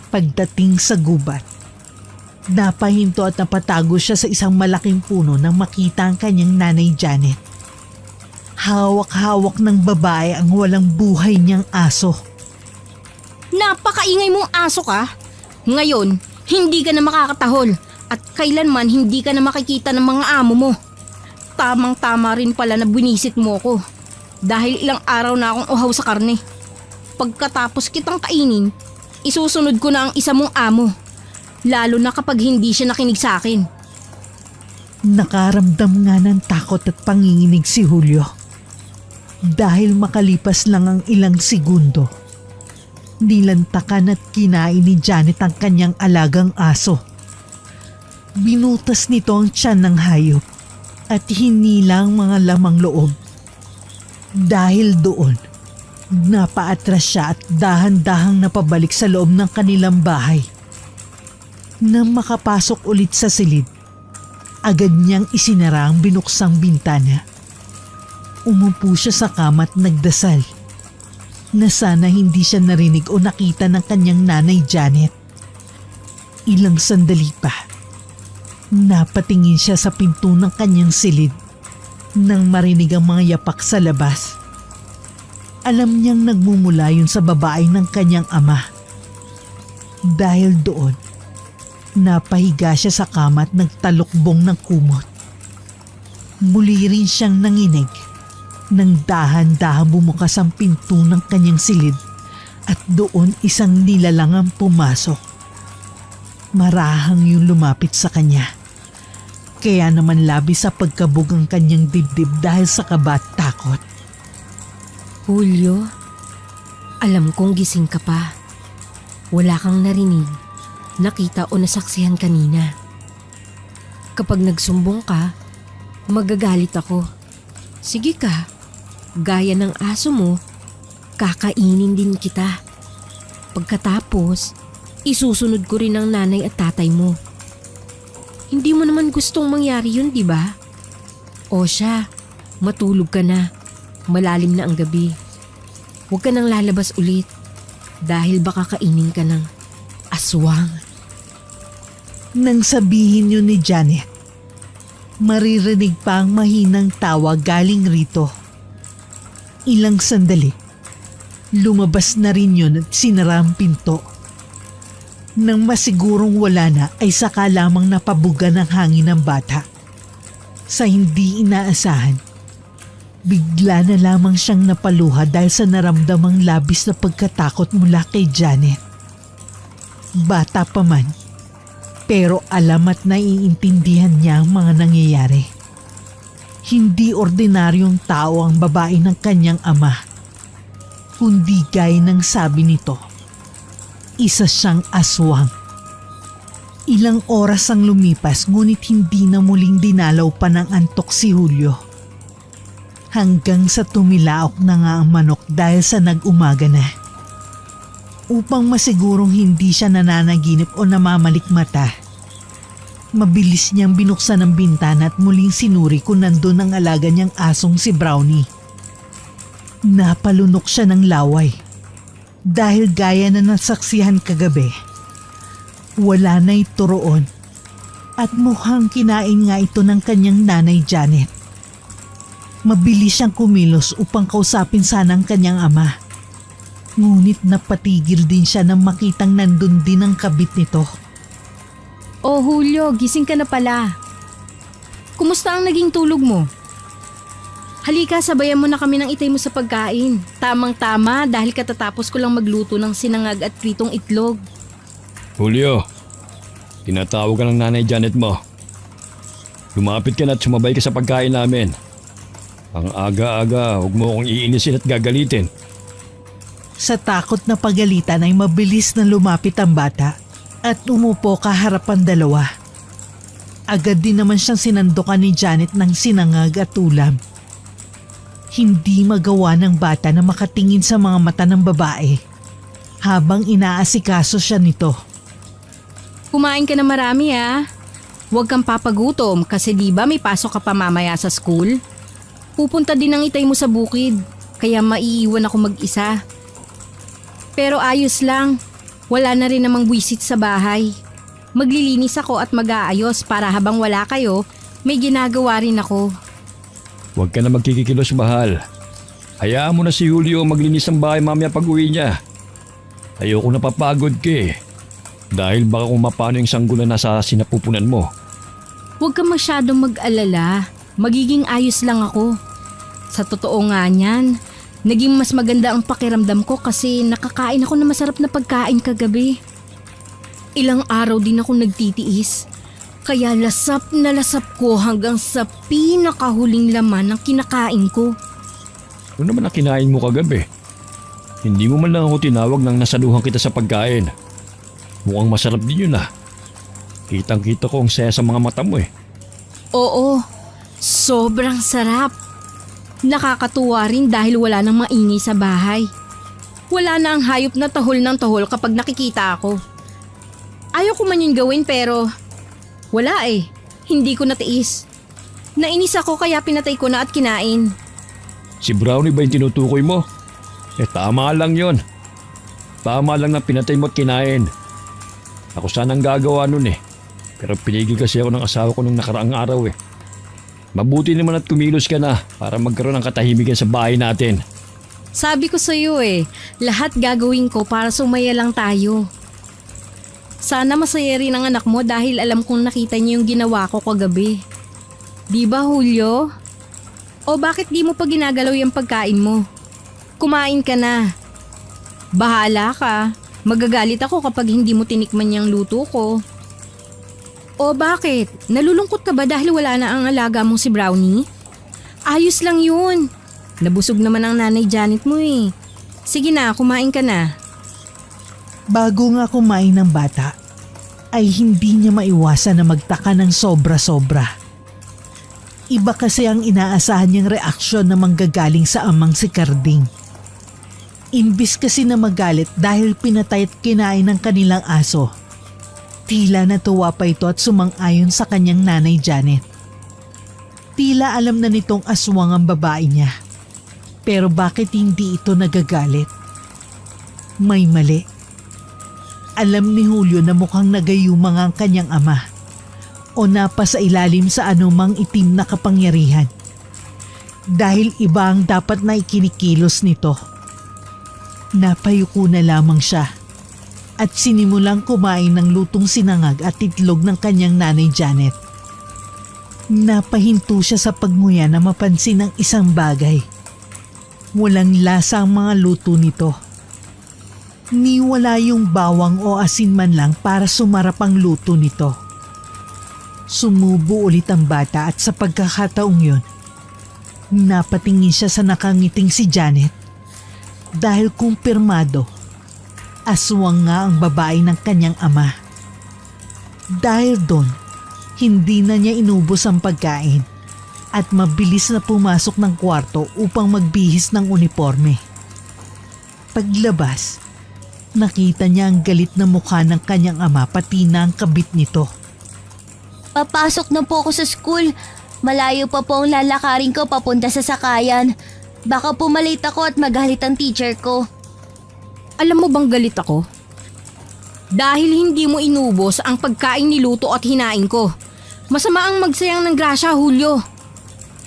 Pagdating sa gubat, napahinto at napatago siya sa isang malaking puno nang makita ang kanyang nanay Janet. Hawak-hawak ng babae ang walang buhay niyang aso. Napakaingay mong aso ka. Ngayon, hindi ka na makakatahol at kailanman hindi ka na makikita ng mga amo mo. Tamang-tama rin pala na binisit mo ko dahil ilang araw na akong uhaw sa karne. Pagkatapos kitang kainin, isusunod ko na ang isa mong amo, lalo na kapag hindi siya nakinig sa akin. Nakaramdam nga ng takot at panginginig si Julio. Dahil makalipas lang ang ilang segundo, nilantakan at kinain ni Janet ang kanyang alagang aso. Binutas nito ang tiyan ng hayop at hinila ang mga lamang loob. Dahil doon, napaatras siya at dahan-dahang napabalik sa loob ng kanilang bahay. Nang makapasok ulit sa silid, agad niyang isinara ang binuksang bintana. Umupo siya sa kama at nagdasal na sana hindi siya narinig o nakita ng kanyang nanay Janet. Ilang sandali pa, napatingin siya sa pinto ng kanyang silid nang marinig ang mga yapak sa labas. Alam niyang nagmumula yun sa babae ng kanyang ama. Dahil doon, napahiga siya sa kama at nagtalukbong ng kumot. Muli rin siyang nanginig nang dahan-dahan bumukas ang pinto ng kanyang silid at doon isang nilalang ang pumasok. Marahang yung lumapit sa kanya. Kaya naman labis sa pagkabog ang kanyang dibdib dahil sa kaba at takot. Julio, alam kong gising ka pa. Wala kang narinig, nakita o nasaksihan kanina. Kapag nagsumbong ka, magagalit ako. Sige ka, gaya ng aso mo, kakainin din kita. Pagkatapos, isusunod ko rin ang nanay at tatay mo. Hindi mo naman gustong mangyari yun, di ba? O siya, matulog ka na. Malalim na ang gabi. Huwag ka nang lalabas ulit dahil baka kainin ka ng aswang. Nang sabihin yun ni Janet, maririnig pa ang mahinang tawa galing rito. Ilang sandali, lumabas na rin yun at sinara ang pinto. Nang masigurong wala na ay saka lamang napabuga ng hangin ng bata. Sa hindi inaasahan, bigla na lamang siyang napaluha dahil sa naramdamang labis na pagkatakot mula kay Janet. Bata pa man, pero alam at naiintindihan niya ang mga nangyayari. Hindi ordinaryong tao ang babae ng kanyang ama, kundi gaya ng sabi nito, isa siyang aswang. Ilang oras ang lumipas ngunit hindi na muling dinalaw pa ng antok si Julio. Hanggang sa tumilaok na nga ang manok dahil sa nag-umaga na. Upang masigurong hindi siya nananaginip o namamalikmata, mabilis niyang binuksan ang bintana at muling sinuri kung nandun ang alaga niyang asong si Brownie. Napalunok siya ng laway dahil gaya na nasaksihan kagabi, wala na ito roon at mukhang kinain nga ito ng kanyang nanay Janet. Mabilis siyang kumilos upang kausapin sana ang kanyang ama. Ngunit napatigil din siya nang makitang nandun din ang kabit nito. Oh Julio, gising ka na pala. Kumusta ang naging tulog mo? Halika, sabayan mo na kami ng itay mo sa pagkain. Tamang-tama dahil katatapos ko lang magluto ng sinangag at pritong itlog. Julio, tinatawag ka ng nanay Janet mo. Lumapit ka na at sumabay ka sa pagkain namin. Ang aga-aga, huwag mo akong iinisin at gagalitin. Sa takot na pagalitan ay mabilis na lumapit ang bata at umupo kaharapan dalawa. Agad din naman siyang sinandukan ni Janet ng sinangag at ulam. Hindi magawa ng bata na makatingin sa mga mata ng babae habang inaasikaso siya nito. Kumain ka na marami ha. Huwag kang papagutom kasi di ba may pasok ka pa mamaya sa school? Pupunta din ang itay mo sa bukid kaya maiiwan ako mag-isa. Pero ayos lang, wala na rin namang buwisit sa bahay. Maglilinis ako at mag-aayos para habang wala kayo, may ginagawa rin ako. Huwag ka na magkikikilos, mahal. Hayaan mo na si Julio maglinis ng bahay mamaya pag uwi niya. Ayoko napapagod ka eh. Dahil baka kung mapano yung sanggol na nasa sinapupunan mo. Huwag ka masyadong mag-alala. Magiging ayos lang ako. Sa totoo nga niyan, naging mas maganda ang pakiramdam ko kasi nakakain ako ng masarap na pagkain kagabi. Ilang araw din ako nagtitiis. Kaya lasap na lasap ko hanggang sa pinakahuling laman ng kinakain ko. Ano naman ang kinain mo kagabi? Hindi mo man lang ako tinawag nang nasaluhan kita sa pagkain. Mukhang masarap din yun ah. Kitang-kita ko ang saya sa mga mata mo eh. Oo, sobrang sarap. Nakakatuwa rin dahil wala nang maingay sa bahay. Wala na ang hayop na tahol ng tahol kapag nakikita ako. Ayaw ko man yun gawin pero wala eh. Hindi ko natiis. Nainis ako kaya pinatay ko na at kinain. Si Brownie ba yung tinutukoy mo? Tama lang yon. Tama lang na pinatay mo at kinain. Ako sanang gagawa nun Pero pinigil kasi ako ng asawa ko nung nakaraang araw Mabuti naman at kumilos ka na para magkaroon ng katahimikan sa bahay natin. Sabi ko sa'yo lahat gagawin ko para sumaya lang tayo. Sana masaya rin ang anak mo dahil alam kong nakita niya yung ginawa ko kagabi. Di ba, Julio? O bakit di mo pa ginagalaw yung pagkain mo? Kumain ka na. Bahala ka. Magagalit ako kapag hindi mo tinikman yung luto ko. O bakit? Nalulungkot ka ba dahil wala na ang alaga mong si Brownie? Ayos lang yun. Nabusog naman ang nanay Janet mo Sige na, kumain ka na. Bago nga kumain ng bata, ay hindi niya maiwasan na magtaka ng sobra-sobra. Iba kasi ang inaasahan niyang reaksyon na manggagaling sa amang si Carding. Imbis kasi na magalit dahil pinatay at kinain ng kanilang aso, tila natuwa pa ito at sumang-ayon sa kanyang nanay Janet. Tila alam na nitong aswang ang babae niya. Pero bakit hindi ito nagagalit? May mali. Alam ni Julio na mukhang nagayumang ang kanyang ama o napasa ilalim sa anumang itim na kapangyarihan. Dahil iba ang dapat na ikinikilos nito. Napayuko na lamang siya at sinimulang kumain ng lutong sinangag at itlog ng kanyang nanay Janet. Napahinto siya sa pagmuya na mapansin ng isang bagay. Walang lasa ang mga luto nito. Ni wala yung bawang o asin man lang para sumarap ang luto nito. Sumubo ulit ang bata at sa pagkakataong yun, napatingin siya sa nakangiting si Janet dahil kumpirmado, aswang nga ang babae ng kanyang ama. Dahil doon, hindi na niya inubos ang pagkain at mabilis na pumasok ng kwarto upang magbihis ng uniforme. Paglabas, nakita niya ang galit na mukha ng kanyang ama pati na ang kabit nito. Papasok na po ako sa school. Malayo pa po ang lalakarin ko papunta sa sakayan. Baka pumalate ako at magalit ang teacher ko. Alam mo bang galit ako? Dahil hindi mo inubos ang pagkain niluto at hinain ko. Masama ang magsayang ng grasya, Julio.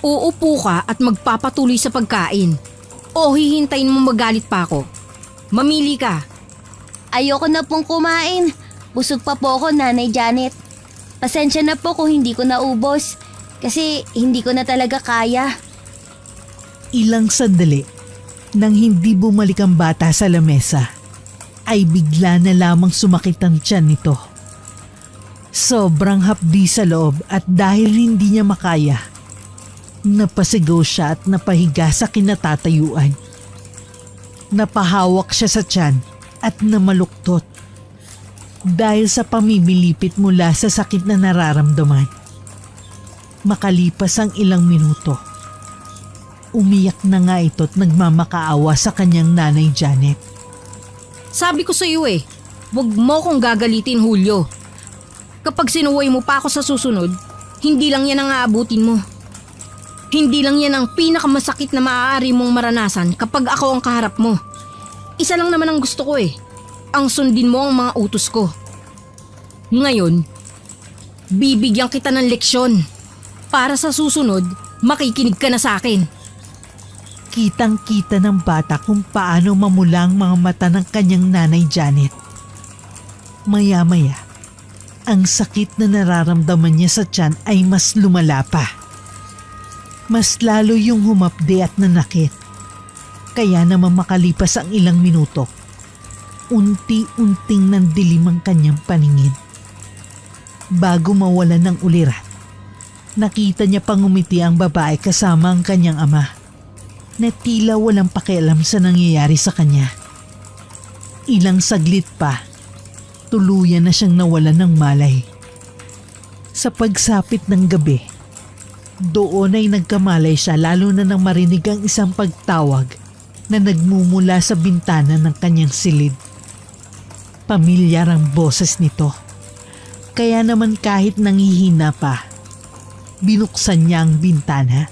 Uupo ka at magpapatuloy sa pagkain. O hihintayin mo magalit pa ako. Mamili ka. Ayoko na pong kumain. Busog pa po ako, Nanay Janet. Pasensya na po kung hindi ko naubos. Kasi hindi ko na talaga kaya. Ilang sandali, nang hindi bumalik ang bata sa lamesa, ay bigla na lamang sumakit ang tiyan nito. Sobrang hapdi sa loob at dahil hindi niya makaya, napasigaw siya at napahiga sa kinatatayuan. Napahawak siya sa tiyan at namaluktot dahil sa pamimilipit mula sa sakit na nararamdaman. Makalipas ang ilang minuto, umiyak na nga ito at nagmamakaawa sa kanyang nanay Janet. Sabi ko sa iyo wag mo kong gagalitin, Julio. Kapag sinuway mo pa ako sa susunod, hindi lang yan ang aabutin mo. Hindi lang yan ang pinakamasakit na maaari mong maranasan kapag ako ang kaharap mo. Isa lang naman ang gusto ko ang sundin mo ang mga utos ko. Ngayon, bibigyan kita ng leksyon. Para sa susunod, makikinig ka na sa akin. Kitang-kita ng bata kung paano mamula ang mga mata ng kanyang nanay Janet. Maya-maya, ang sakit na nararamdaman niya sa tiyan ay mas lumala pa. Mas lalo yung humapde at nanakit. Kaya naman makalipas ang ilang minuto, unti-unting nandilim ang kanyang paningin. Bago mawalan ng ulirat, nakita niya pang umiti ang babae kasama ang kanyang ama na tila walang pakialam sa nangyayari sa kanya. Ilang saglit pa, tuluyan na siyang nawalan ng malay. Sa pagsapit ng gabi, doon ay nagkamalay siya lalo na nang marinig ang isang pagtawag na nagmumula sa bintana ng kanyang silid. Pamilyar ang boses nito. Kaya naman kahit nangihina pa, binuksan niya ang bintana.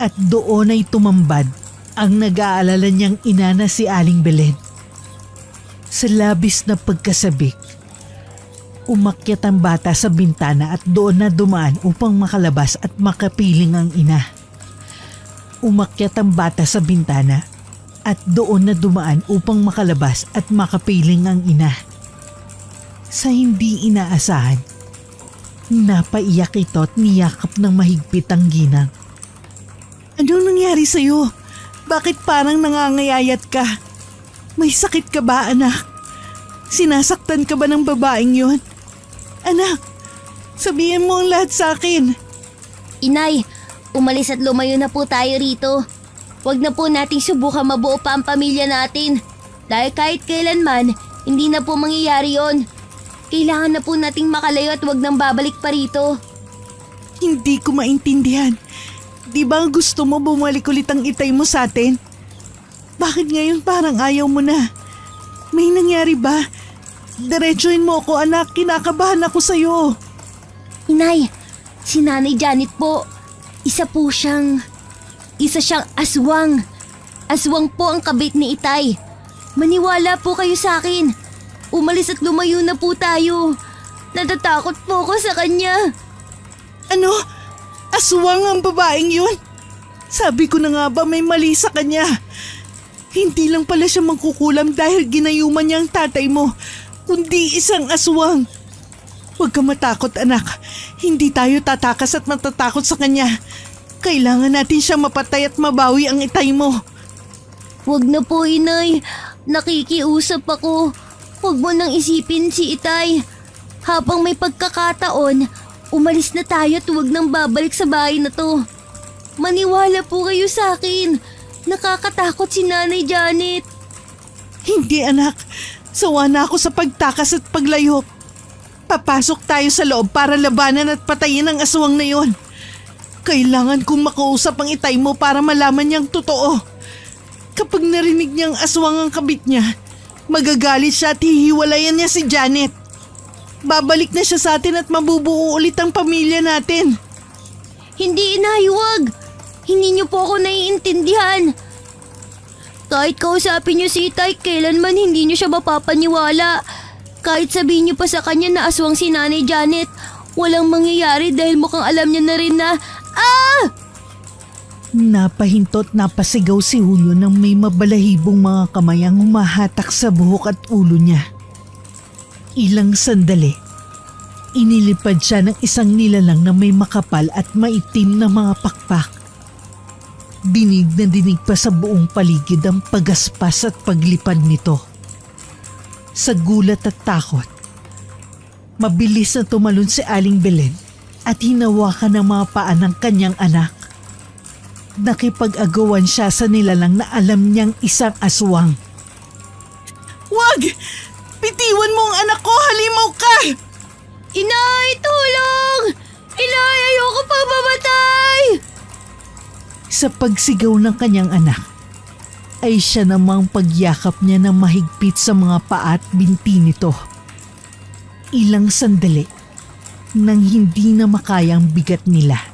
At doon ay tumambad ang nag-aalala niyang ina na si Aling Belen. Sa labis na pagkasabik, umakyat ang bata sa bintana at doon na dumaan upang makalabas at makapiling ang ina. Umakyat ang bata sa bintana at doon na dumaan upang makalabas at makapiling ang ina. Sa hindi inaasahan, napaiyak ito at niyakap ng mahigpit ang ginang. Anong nangyari sa'yo? Bakit parang nangangayayat ka? May sakit ka ba, anak? Sinasaktan ka ba ng babaeng yon? Anak, sabihin mo ang lahat sa akin. Inay, umalis at lumayo na po tayo rito. Huwag na po nating subukan mabuo pa ang pamilya natin. Dahil kahit kailanman, hindi na po mangyayari yon. Kailangan na po nating makalayo at huwag nang babalik pa rito. Hindi ko maintindihan. Di ba gusto mo bumalik ulit ang itay mo sa atin? Bakit ngayon parang ayaw mo na? May nangyari ba? Diretsuhin mo ako, anak. Kinakabahan ako sa'yo. Inay, si Nanay Janet po. Isa siyang aswang. Aswang po ang kabit ni Itay. Maniwala po kayo sa akin. Umalis at lumayo na po tayo. Natatakot po ako sa kanya. Ano? Aswang ang babaeng yun? Sabi ko na nga ba may mali sa kanya. Hindi lang pala siya mangkukulam dahil ginayuman niya ang tatay mo, kundi isang aswang. Huwag ka matakot, anak. Hindi tayo tatakas at matatakot sa kanya. Kailangan natin siya mapatay at mabawi ang itay mo. Huwag na po, Inay. Nakikiusap ako. Huwag mo nang isipin si Itay. Habang may pagkakataon, umalis na tayo at huwag nang babalik sa bahay na to. Maniwala po kayo sa akin. Nakakatakot si Nanay Janet. Hindi, anak. Sawa na ako sa pagtakas at paglayo. Papasok tayo sa loob para labanan at patayin ang aswang na yon. Kailangan kong makausap ang itay mo para malaman niyang totoo. Kapag narinig niyang aswang ang kabit niya, magagalit siya at hihiwalayan niya si Janet. Babalik na siya sa atin at mabubuo ulit ang pamilya natin. Hindi, Inay, huwag. Hindi niyo po ako naiintindihan. Kahit kausapin niyo si Itay, kailanman hindi niyo siya mapapaniwala. Kahit sabihin niyo pa sa kanya na aswang si Nanay Janet, walang mangyayari dahil mukhang alam niya na rin na, Napahintot napasigaw si Julio nang may mabalahibong mga kamay ang humahatak sa buhok at ulo niya. Ilang sandali, inilipad siya ng isang nilalang na may makapal at maitim na mga pakpak. Dinig na dinig pa sa buong paligid ang pagaspas at paglipad nito. Sa gulat at takot, mabilis na tumalon si Aling Belen at hinawakan ng mga paa ng kanyang anak. Nakipag-agawan siya sa nilalang na alam niyang isang aswang. Wag! Bitiwan mo ang anak ko! Halimaw ka! Inay, tulong! Inay, ayoko pa mamatay! Sa pagsigaw ng kanyang anak, ay siya namang pagyakap niya ng mahigpit sa mga paa at binti nito. Ilang sandali, nang hindi na makaya ang bigat nila,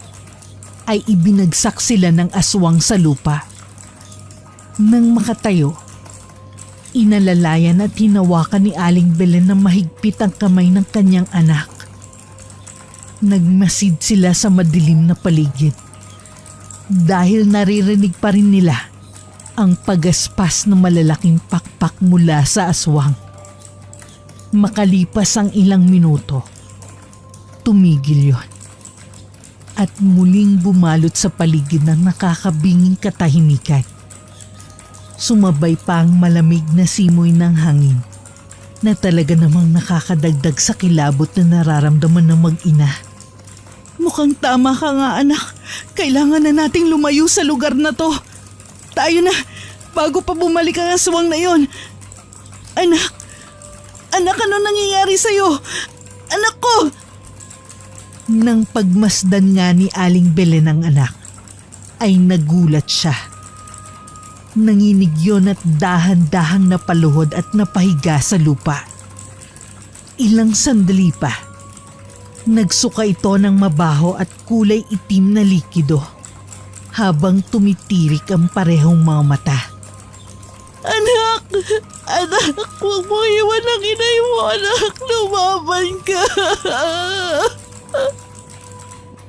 ay ibinagsak sila ng aswang sa lupa. Nang makatayo, inalalayan at hinawakan ni Aling Belen ng mahigpit ang kamay ng kanyang anak. Nagmasid sila sa madilim na paligid dahil naririnig pa rin nila ang pagaspas ng malalaking pakpak mula sa aswang. Makalipas ang ilang minuto, tumigil yon at muling bumalot sa paligid ng nakakabinging katahimikan. Sumabay pa ang malamig na simoy ng hangin na talaga namang nakakadagdag sa kilabot na nararamdaman ng mag-ina. Mukhang tama ka nga, anak. Kailangan na nating lumayo sa lugar na to. Tayo na, bago pa bumalik ang aswang na yon. Anak, ano nangyayari sa'yo? Anak ko! Nang pagmasdan nga ni Aling Belen ang anak, ay nagulat siya. Nanginig yon at dahan-dahang napaluhod at napahiga sa lupa. Ilang sandali pa, nagsuka ito ng mabaho at kulay itim na likido. habang tumitirik ang parehong mga mata. Anak! Anak! Huwag mo iwan ang inay mo, anak! Lumaban ka!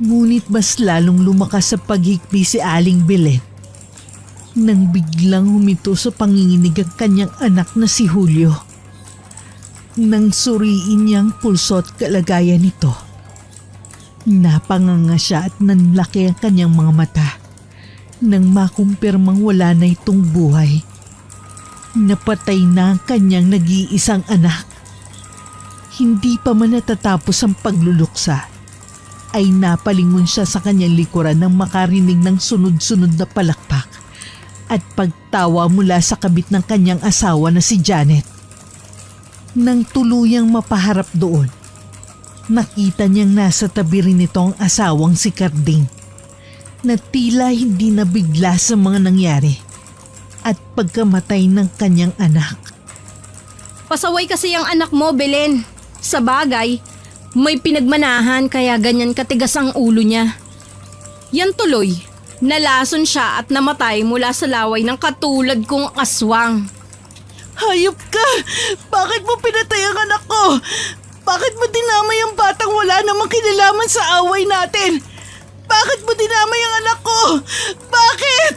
Ngunit mas lalong lumakas sa paghikbi si Aling Belen nang biglang humito sa panginginig ang kanyang anak na si Julio. Nang suriin niya ang pulso at kalagayan nito, napanganga siya at nanlaki ang kanyang mga mata nang makumpirmang wala na itong buhay. Napatay na ang kanyang nag-iisang anak. Hindi pa man natatapos ang pagluluksa, ay napalingon siya sa kanyang likuran nang makarinig ng sunod-sunod na palakpak at pagtawa mula sa kabit ng kanyang asawa na si Janet. Nang tuluyang mapaharap doon, nakita niyang nasa tabi rin nito ang asawang si Carding na tila hindi nabigla sa mga nangyari at pagkamatay ng kanyang anak. Pasaway kasi ang anak mo, Belen. Sa bagay, may pinagmanahan kaya ganyan katigas ang ulo niya. Yan tuloy, nalason siya at namatay mula sa laway ng katulad kong aswang. Hayop ka! Bakit mo pinatay ang anak ko? Bakit mo dinamay ang batang wala namang kinalaman sa away natin? Bakit mo dinamay ang anak ko? Bakit?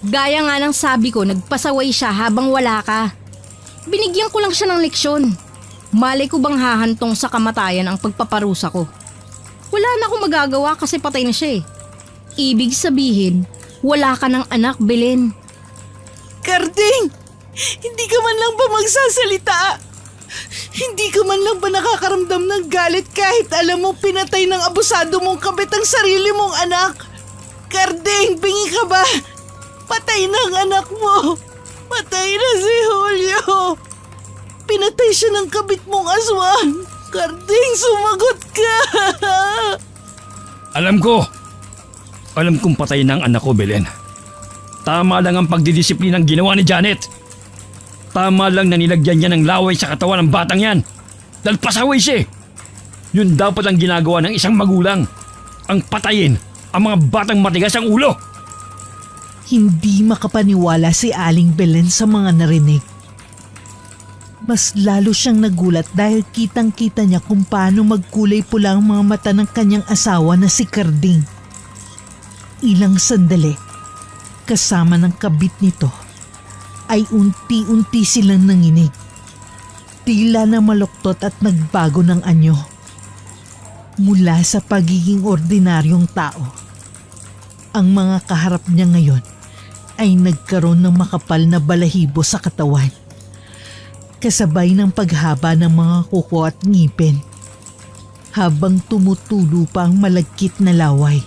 Gaya nga ng sabi ko, nagpasaway siya habang wala ka. Binigyan ko lang siya ng leksyon. Malay ko bang hahantong sa kamatayan ang pagpaparusa ko? Wala na akong magagawa kasi patay na siya eh. Ibig sabihin, wala ka ng anak, Belen. Carding! Hindi ka man lang ba magsasalita? Hindi ka man lang ba nakakaramdam ng galit kahit alam mo pinatay ng abusado mong kabit ang sarili mong anak? Carding, bingi ka ba? Patay na ang anak mo. Patay na si Julio. Pinatay siya ng kabit mong aswang. Carding, sumagot ka. Alam ko. Alam kong patay ng anak ko, Belen. Tama lang ang pagdidisiplinang ginawa ni Janet. Tama lang na nilagyan niya ng laway sa katawan ng batang yan. Dahil pasaway siya. Yun dapat ang ginagawa ng isang magulang. Ang patayin ang mga batang matigas ang ulo. Hindi makapaniwala si Aling Belen sa mga narinig. Mas lalo siyang nagulat dahil kitang-kita niya kung paano magkulay pula ang mga mata ng kanyang asawa na si Carding. Ilang sandali, kasama ng kabit nito, ay unti-unti silang nanginig. Tila na maluktot at nagbago ng anyo. Mula sa pagiging ordinaryong tao, ang mga kaharap niya ngayon ay nagkaroon ng makapal na balahibo sa katawan. Kasabay ng paghaba ng mga kuko at ngipin, habang tumutulo pa ang malagkit na laway.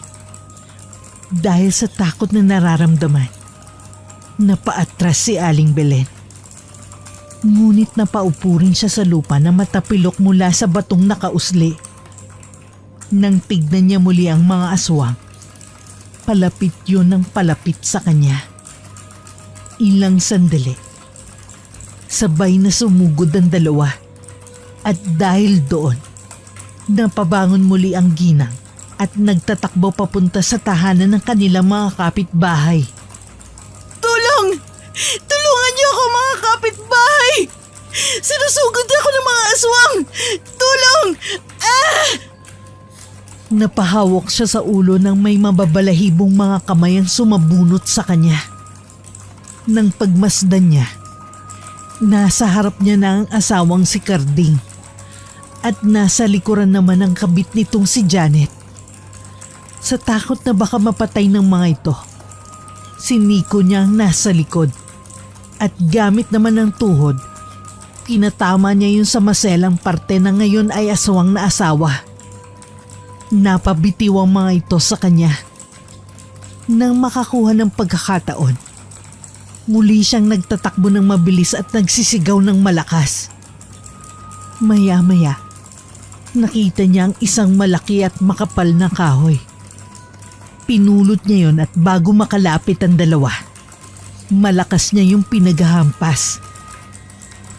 Dahil sa takot na nararamdaman, napaatras si Aling Belen. Ngunit napaupo rin siya sa lupa na matapilok mula sa batong nakausli. Nang tignan niya muli ang mga aswang, palapit yun ng palapit sa kanya. Ilang sandali, sabay na sumugod ang dalawa at dahil doon, napabangon muli ang ginang at nagtatakbo papunta sa tahanan ng kanilang mga kapitbahay. Tulong! Tulungan niyo ako mga kapitbahay! Sinusugod ako ng mga aswang! Tulong! Ah! Napahawak siya sa ulo ng may mababalahibong mga kamay ang sumabunot sa kanya. Nang pagmasdan niya, nasa harap niya na ang asawang si Carding at nasa likuran naman ang kabit nitong si Janet. Sa takot na baka mapatay ng mga ito, siniko niya ang nasa likod at gamit naman ng tuhod, pinatama niya yung sa maselang parte na ngayon ay aswang na asawa. Napabitiw ang mga ito sa kanya. Nang makakuha ng pagkakataon, muli siyang nagtatakbo ng mabilis at nagsisigaw ng malakas. Maya-maya, nakita niya ang isang malaki at makapal na kahoy. Pinulot niya yon at bago makalapit ang dalawa, malakas niya yung pinaghahampas.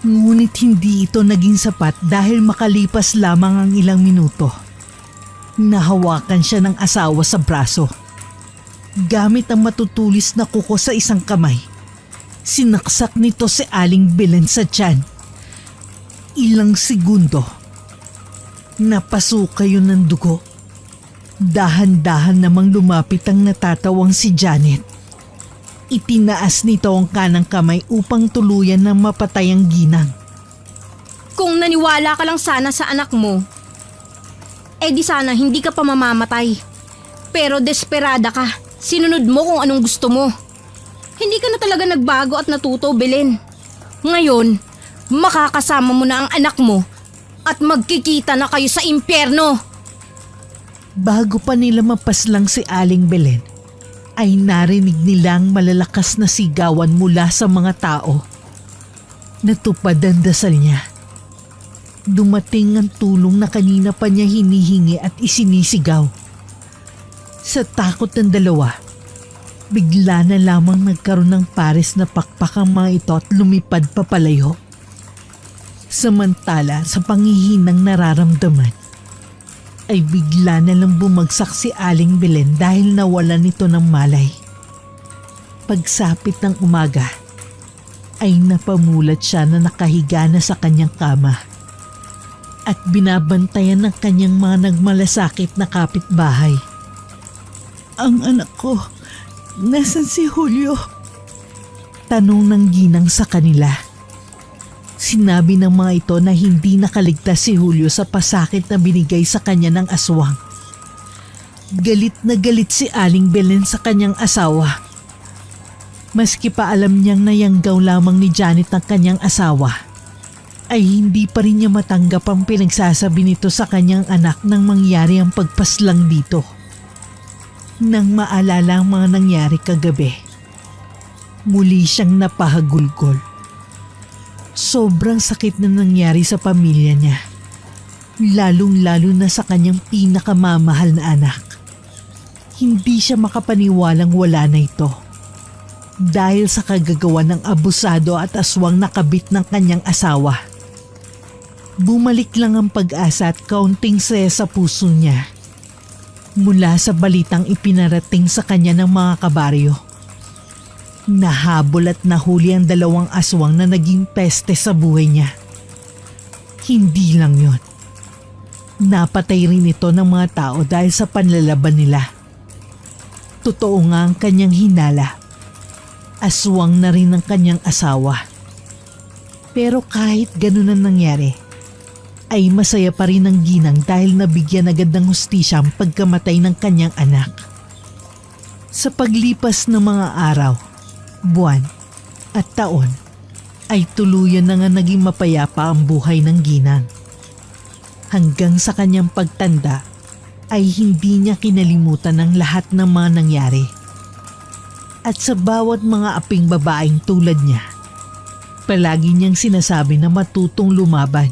Ngunit hindi ito naging sapat dahil makalipas lamang ang ilang minuto. Nahawakan siya ng asawa sa braso. Gamit ang matutulis na kuko sa isang kamay, sinaksak nito si Aling Belen sa tiyan. Ilang segundo, napasuka yun ng dugo. Dahan-dahan namang lumapit ang natatawang si Janet. Itinaas nito ang kanang kamay upang tuluyan na mapatay ang ginang. Kung naniwala ka lang sana sa anak mo, di sana hindi ka pa mamamatay. Pero desperada ka, sinunod mo kung anong gusto mo. Hindi ka na talaga nagbago at natuto, Belen. Ngayon, makakasama mo na ang anak mo at magkikita na kayo sa impyerno. Bago pa nila mapaslang si Aling Belen, ay narinig nilang malalakas na sigawan mula sa mga tao. Natupad ang dasal niya. Dumating ang tulong na kanina pa niya hinihingi at isinisigaw. Sa takot ng dalawa, bigla na lamang nagkaroon ng pares na pakpak ang mga ito at lumipad papalayo. Samantala sa pangihinang nararamdaman, ay bigla na lang bumagsak si Aling Belen dahil nawalan nito ng malay. Pagsapit ng umaga, ay napamulat siya na nakahiga na sa kanyang kama at binabantayan ng kanyang mga nagmalasakit na kapitbahay. Ang anak ko, nasan si Julio? Tanong ng ginang sa kanila. Sinabi ng mga ito na hindi nakaligtas si Julio sa pasakit na binigay sa kanya ng aswang. Galit na galit si Aling Belen sa kanyang asawa. Maski pa alam niyang nayanggaw lamang ni Janet ang kanyang asawa, ay hindi pa rin niya matanggap ang pinagsasabi nito sa kanyang anak nang mangyari ang pagpaslang dito. Nang maalala ang mga nangyari kagabi, muli siyang napahagulgol. Sobrang sakit na nangyari sa pamilya niya, lalong-lalo na sa kanyang pinakamamahal na anak. Hindi siya makapaniwalang wala na ito dahil sa kagagawa ng abusado at aswang nakabit ng kanyang asawa. Bumalik lang ang pag-asa at kaunting saya sa puso niya mula sa balitang ipinarating sa kanya ng mga kabaryo. Nahabol at nahuli ang 2 aswang na naging peste sa buhay niya. Hindi lang yon. Napatay rin ito ng mga tao dahil sa panlalaban nila. Totoo nga ang kanyang hinala. Aswang na rin ang kanyang asawa. Pero kahit ganun ang nangyari, ay masaya pa rin ang ginang dahil nabigyan agad ng hustisya ang pagkamatay ng kanyang anak. Sa paglipas ng mga araw, buwan at taon, ay tuluyan na nga naging mapayapa ang buhay ng ginang. Hanggang sa kanyang pagtanda, ay hindi niya kinalimutan ang lahat ng mga nangyari. At sa bawat mga aping babaeng tulad niya, palagi niyang sinasabi na matutong lumaban.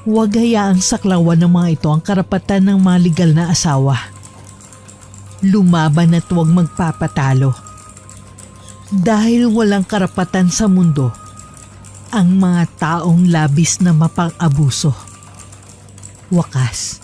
Huwag hayaang saklawan ng mga ito ang karapatan ng mga legal na asawa. Lumaban at huwag magpapatalo. Dahil walang karapatan sa mundo ang mga taong labis na mapang-abuso. Wakas.